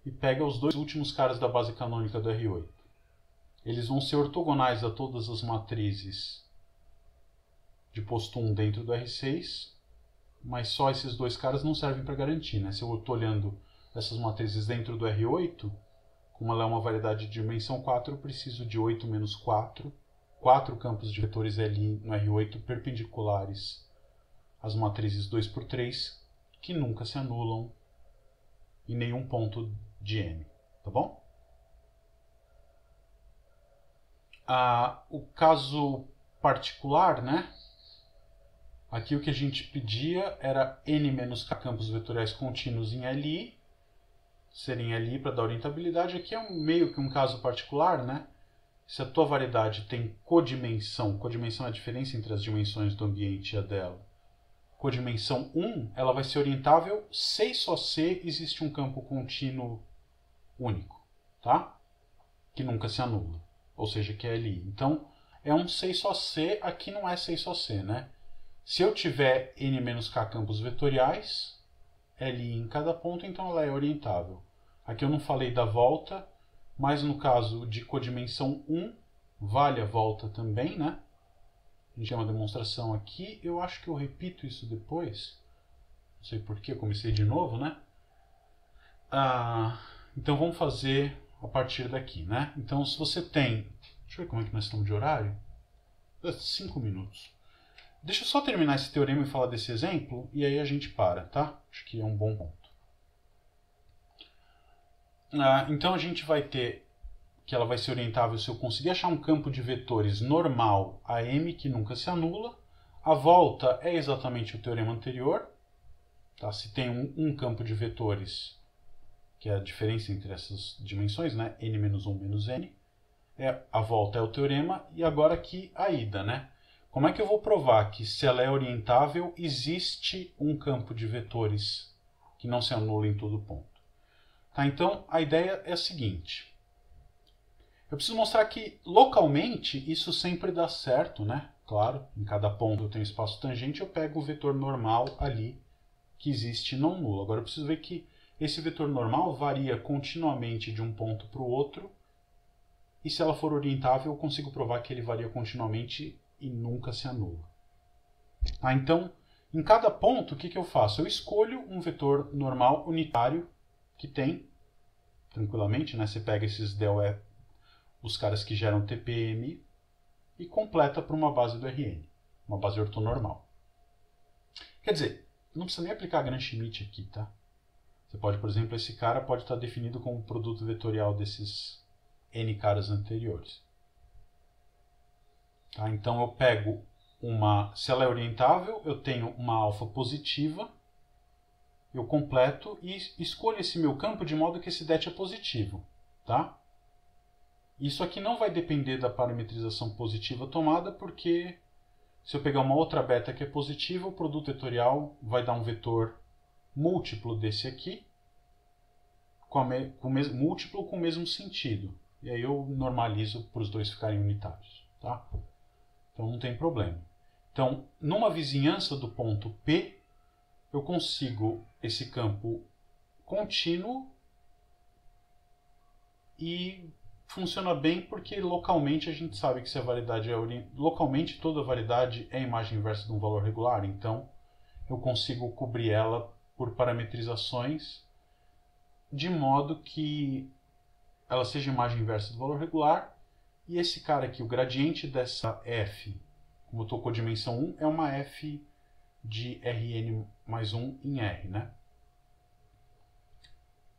e pega os dois últimos caras da base canônica do R8. Eles vão ser ortogonais a todas as matrizes de posto 1 dentro do R6, mas só esses dois caras não servem para garantir, né? Se eu estou olhando essas matrizes dentro do R8, como ela é uma variedade de dimensão 4, eu preciso de 8 menos 4, 4 campos de vetores LI no R8 perpendiculares às matrizes 2 por 3, que nunca se anulam em nenhum ponto de M, tá bom? O caso particular, né? Aqui o que a gente pedia era n menos k campos vetoriais contínuos em LI, serem LI para dar orientabilidade. Aqui é meio que um caso particular, né? Se a tua variedade tem codimensão é a diferença entre as dimensões do ambiente e a dela, codimensão 1, ela vai ser orientável se e só se existe um campo contínuo único, tá? Que nunca se anula, ou seja, que é LI. Então, é um se e só se, aqui não é se e só se, né? Se eu tiver n menos k campos vetoriais, LI em cada ponto, então ela é orientável. Aqui eu não falei da volta, mas no caso de codimensão 1, vale a volta também, né? A gente tem uma demonstração aqui, eu acho que eu repito isso depois. Não sei porquê, comecei de novo, né? Então vamos fazer a partir daqui, né? Então se você tem... Deixa eu ver como é que nós estamos de horário. 5 minutos. Deixa eu só terminar esse teorema e falar desse exemplo, e aí a gente para, tá? Acho que é um bom ponto. Então a gente vai ter que ela vai ser orientável se eu conseguir achar um campo de vetores normal a M que nunca se anula. A volta é exatamente o teorema anterior. Tá? Se tem um campo de vetores, que é a diferença entre essas dimensões, né? n menos 1 menos n, a volta é o teorema, e agora aqui a ida, né? Como é que eu vou provar que, se ela é orientável, existe um campo de vetores que não se anula em todo ponto? Tá, então, a ideia é a seguinte. Eu preciso mostrar que, localmente, isso sempre dá certo, né? Claro, em cada ponto eu tenho espaço tangente, eu pego o vetor normal ali, que existe não nulo. Agora eu preciso ver que esse vetor normal varia continuamente de um ponto para o outro, e se ela for orientável, eu consigo provar que ele varia continuamente e nunca se anula. Então, em cada ponto, o que eu faço? Eu escolho um vetor normal unitário que tem, tranquilamente, né? Você pega esses del, os caras que geram TPM, e completa para uma base do RN, uma base ortonormal. Quer dizer, não precisa nem aplicar Gram-Schmidt aqui, tá? Você pode, por exemplo, esse cara pode estar definido como produto vetorial desses N caras anteriores. Tá? Então eu pego se ela é orientável, eu tenho uma alfa positiva, eu completo e escolho esse meu campo de modo que esse det é positivo. Tá? Isso aqui não vai depender da parametrização positiva tomada, porque se eu pegar uma outra beta que é positiva, o produto vetorial vai dar um vetor múltiplo desse aqui, múltiplo com o mesmo sentido. E aí eu normalizo para os dois ficarem unitários. Tá? Então não tem problema. Então, numa vizinhança do ponto P, eu consigo esse campo contínuo e funciona bem porque localmente a gente sabe que se a variedade localmente toda variedade é a imagem inversa de um valor regular, então eu consigo cobrir ela por parametrizações de modo que ela seja imagem inversa do valor regular E esse cara aqui, o gradiente dessa f, como eu estou com a dimensão 1, é uma f de Rn mais 1 em R, né?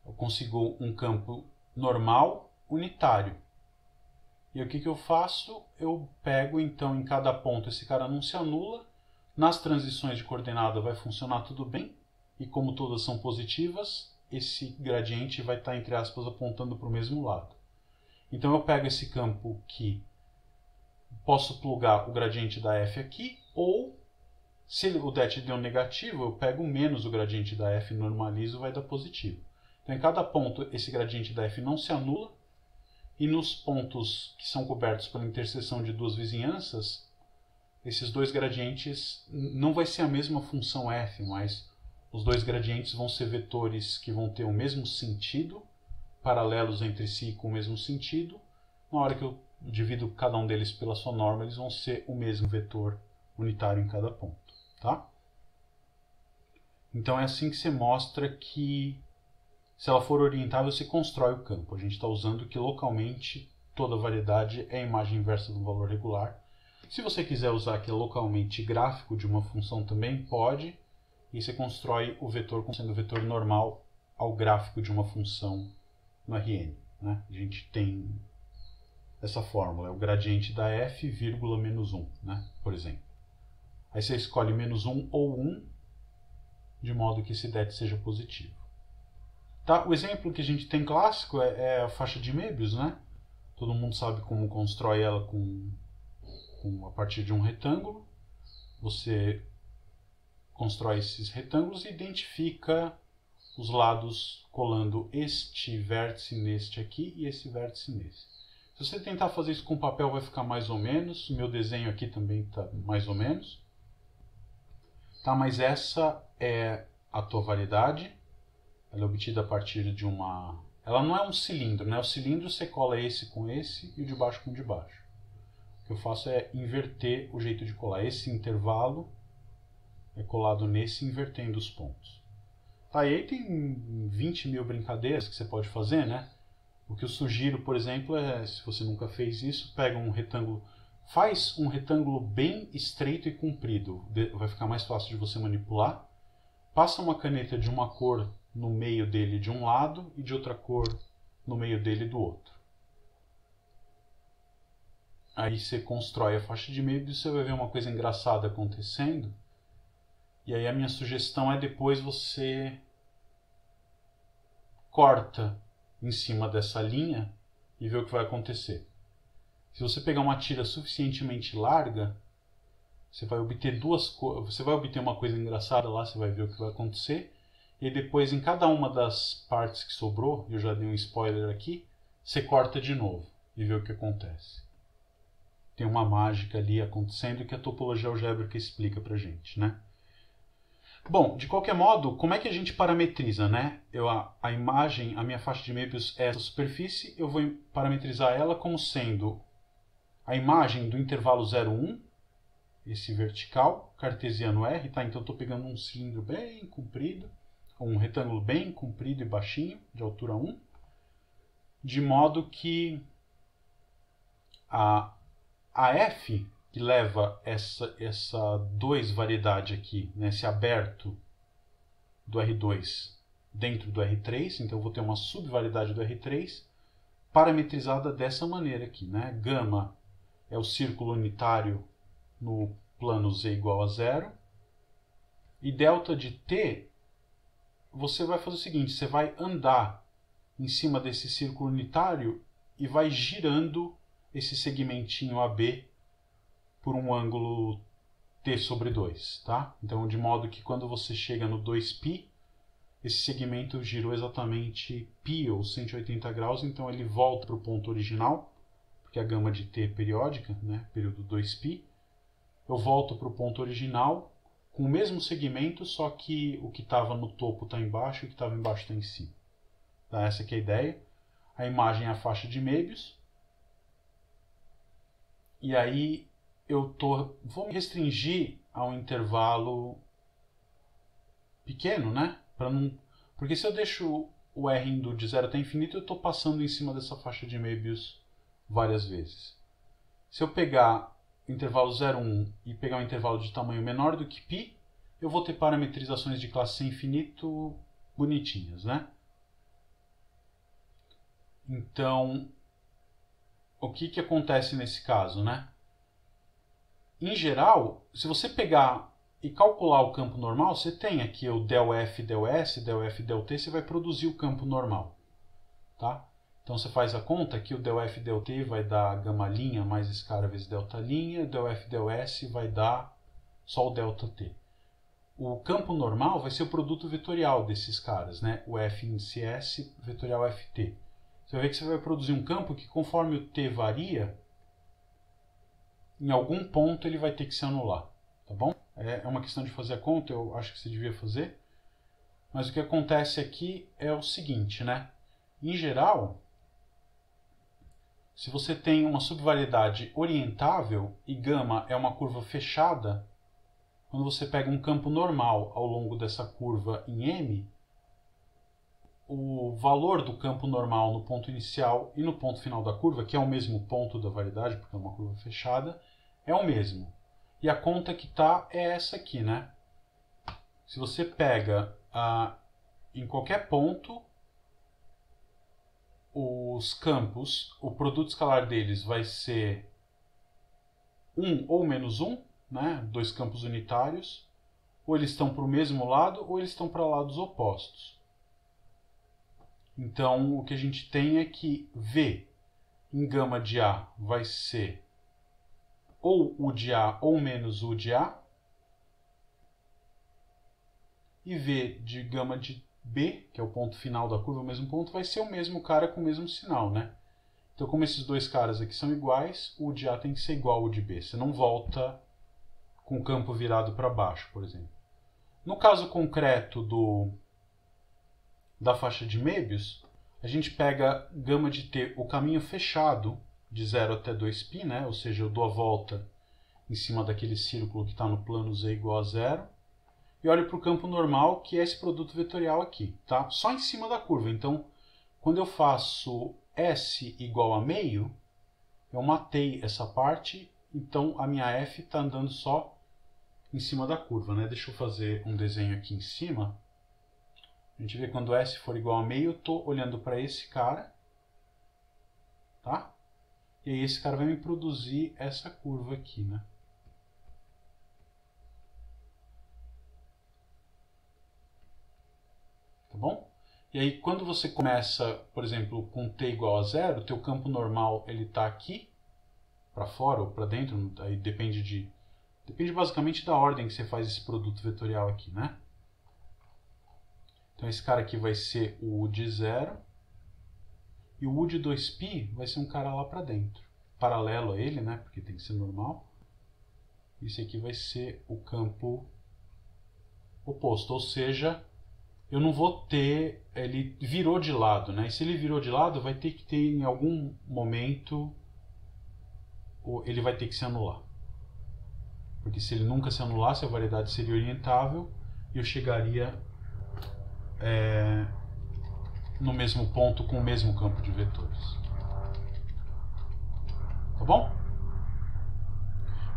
Eu consigo um campo normal unitário. E o que eu faço? Eu pego, então, em cada ponto, esse cara não se anula. Nas transições de coordenada vai funcionar tudo bem. E como todas são positivas, esse gradiente vai estar, entre aspas, apontando para o mesmo lado. Então eu pego esse campo que posso plugar o gradiente da f aqui, ou se o det deu negativo, eu pego menos o gradiente da f, normalizo, vai dar positivo. Então em cada ponto esse gradiente da f não se anula, e nos pontos que são cobertos pela interseção de duas vizinhanças, esses dois gradientes não vai ser a mesma função f, mas os dois gradientes vão ser vetores que vão ter o mesmo sentido, paralelos entre si com o mesmo sentido. Na hora que eu divido cada um deles pela sua norma, eles vão ser o mesmo vetor unitário em cada ponto. Tá? Então é assim que você mostra que, se ela for orientável, você constrói o campo. A gente está usando que localmente toda variedade é a imagem inversa do valor regular. Se você quiser usar que é localmente gráfico de uma função também, pode. E você constrói o vetor como sendo o vetor normal ao gráfico de uma função no Rn. Né? A gente tem essa fórmula, é o gradiente da f, vírgula, menos 1, né? Por exemplo. Aí você escolhe menos 1 ou 1, de modo que esse det seja positivo. Tá? O exemplo que a gente tem clássico é a faixa de Möbius, né? Todo mundo sabe como constrói ela a partir de um retângulo. Você constrói esses retângulos e identifica os lados colando este vértice neste aqui e esse vértice nesse. Se você tentar fazer isso com papel, vai ficar mais ou menos. O meu desenho aqui também está mais ou menos. Tá, mas essa é a tua variedade. Ela é obtida a partir de uma... Ela não é um cilindro, né? O cilindro você cola esse com esse e o de baixo com o de baixo. O que eu faço é inverter o jeito de colar. Esse intervalo é colado nesse, invertendo os pontos. Tá, e aí tem 20 mil brincadeiras que você pode fazer, né? O que eu sugiro, por exemplo, é, se você nunca fez isso, pega um retângulo, faz um retângulo bem estreito e comprido, vai ficar mais fácil de você manipular. Passa uma caneta de uma cor no meio dele de um lado e de outra cor no meio dele do outro. Aí você constrói a faixa de Möbius e você vai ver uma coisa engraçada acontecendo. E aí a minha sugestão é depois você corta em cima dessa linha e vê o que vai acontecer. Se você pegar uma tira suficientemente larga, você vai obter você vai obter uma coisa engraçada lá, você vai ver o que vai acontecer. E depois, em cada uma das partes que sobrou, eu já dei um spoiler aqui, você corta de novo e vê o que acontece. Tem uma mágica ali acontecendo que a topologia algébrica explica pra gente, né? Bom, de qualquer modo, como é que a gente parametriza, né? A imagem, a minha faixa de Möbius é essa superfície, eu vou parametrizar ela como sendo a imagem do intervalo 0, 1, esse vertical, cartesiano R, tá? Então eu estou pegando um cilindro bem comprido, um retângulo bem comprido e baixinho, de altura 1, de modo que a F, que leva essa 2 variedade aqui, né, esse aberto do R2 dentro do R3, então eu vou ter uma subvariedade do R3 parametrizada dessa maneira aqui, né? Gama é o círculo unitário no plano z igual a 0, e delta de t, você vai fazer o seguinte, você vai andar em cima desse círculo unitário e vai girando esse segmentinho AB por um ângulo t sobre 2, tá? Então, de modo que quando você chega no 2π, esse segmento girou exatamente π, ou 180 graus, então ele volta para o ponto original, porque a gama de t é periódica, né? Período 2π. Eu volto para o ponto original com o mesmo segmento, só que o que estava no topo está embaixo e o que estava embaixo está em cima. Tá? Essa aqui é a ideia. A imagem é a faixa de Möbius. E aí vou me restringir a um intervalo pequeno, né? Porque se eu deixo o R indo de 0 até infinito, eu estou passando em cima dessa faixa de Möbius várias vezes. Se eu pegar o intervalo 0,1 e pegar um intervalo de tamanho menor do que π, eu vou ter parametrizações de classe C infinito bonitinhas, né? Então, o que acontece nesse caso, né? Em geral, se você pegar e calcular o campo normal, você tem aqui o del F, del S, del F, del T, você vai produzir o campo normal, tá? Então você faz a conta que o del F, del T vai dar gama linha mais esse cara vezes delta linha, del F, del S vai dar só o delta T. O campo normal vai ser o produto vetorial desses caras, né? O F índice S vetorial FT. Você vai ver que você vai produzir um campo que, conforme o T varia, em algum ponto ele vai ter que se anular, tá bom? É uma questão de fazer a conta, eu acho que você devia fazer. Mas o que acontece aqui é o seguinte, né? Em geral, se você tem uma subvariedade orientável e gama é uma curva fechada, quando você pega um campo normal ao longo dessa curva em M, o valor do campo normal no ponto inicial e no ponto final da curva, que é o mesmo ponto da variedade, porque é uma curva fechada, é o mesmo. E a conta que está é essa aqui, né? Se você pega em qualquer ponto, os campos, o produto escalar deles vai ser 1 ou menos 1, né? Dois campos unitários, ou eles estão para o mesmo lado ou eles estão para lados opostos. Então, o que a gente tem é que V em gama de A vai ser ou U de A ou menos U de A, e V de gama de B, que é o ponto final da curva, o mesmo ponto, vai ser o mesmo cara com o mesmo sinal, né? Então, como esses dois caras aqui são iguais, o U de A tem que ser igual ao U de B. Você não volta com o campo virado para baixo, por exemplo. No caso concreto da faixa de Möbius, a gente pega gama de T, o caminho fechado, de 0 até 2π, né? Ou seja, eu dou a volta em cima daquele círculo que está no plano Z igual a 0, e olho para o campo normal, que é esse produto vetorial aqui, tá? Só em cima da curva. Então, quando eu faço S igual a meio, eu matei essa parte, então a minha F está andando só em cima da curva, né? Deixa eu fazer um desenho aqui em cima. A gente vê que quando S for igual a meio, eu estou olhando para esse cara, tá? E aí esse cara vai me produzir essa curva aqui, né? Tá bom? E aí quando você começa, por exemplo, com t igual a 0, o teu campo normal ele está aqui, para fora ou para dentro, aí depende basicamente da ordem que você faz esse produto vetorial aqui, né? Então esse cara aqui vai ser o U de 0, e o U de 2π vai ser um cara lá para dentro, paralelo a ele, né? Porque tem que ser normal. Esse aqui vai ser o campo oposto, ou seja, eu não vou ter, ele virou de lado, né? E se ele virou de lado, vai ter que ter em algum momento, ele vai ter que se anular. Porque se ele nunca se anulasse, a variedade seria orientável e eu chegaria no mesmo ponto com o mesmo campo de vetores. Tá bom?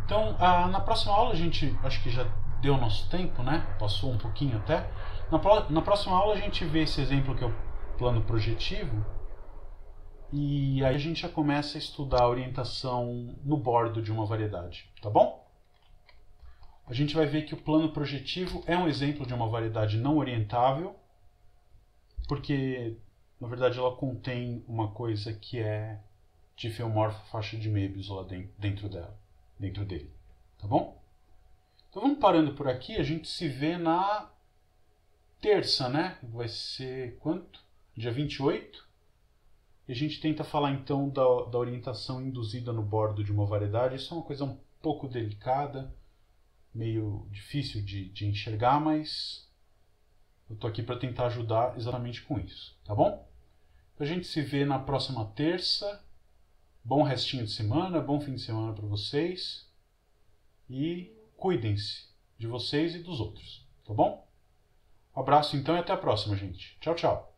Então, na próxima aula a gente, acho que já deu nosso tempo, né? Passou um pouquinho até. Na próxima aula a gente vê esse exemplo que é o plano projetivo, e aí a gente já começa a estudar a orientação no bordo de uma variedade, tá bom? A gente vai ver que o plano projetivo é um exemplo de uma variedade não orientável, porque na verdade ela contém uma coisa que é diffeomorfa faixa de Möbius lá dentro dele, tá bom? Então vamos parando por aqui, a gente se vê na terça, né? Vai ser quanto? Dia 28. E a gente tenta falar então da orientação induzida no bordo de uma variedade. Isso é uma coisa um pouco delicada, meio difícil de enxergar, mas eu tô aqui para tentar ajudar exatamente com isso, tá bom? Então a gente se vê na próxima terça. Bom restinho de semana, bom fim de semana para vocês. E cuidem-se de vocês e dos outros, tá bom? Um abraço então e até a próxima, gente. Tchau, tchau.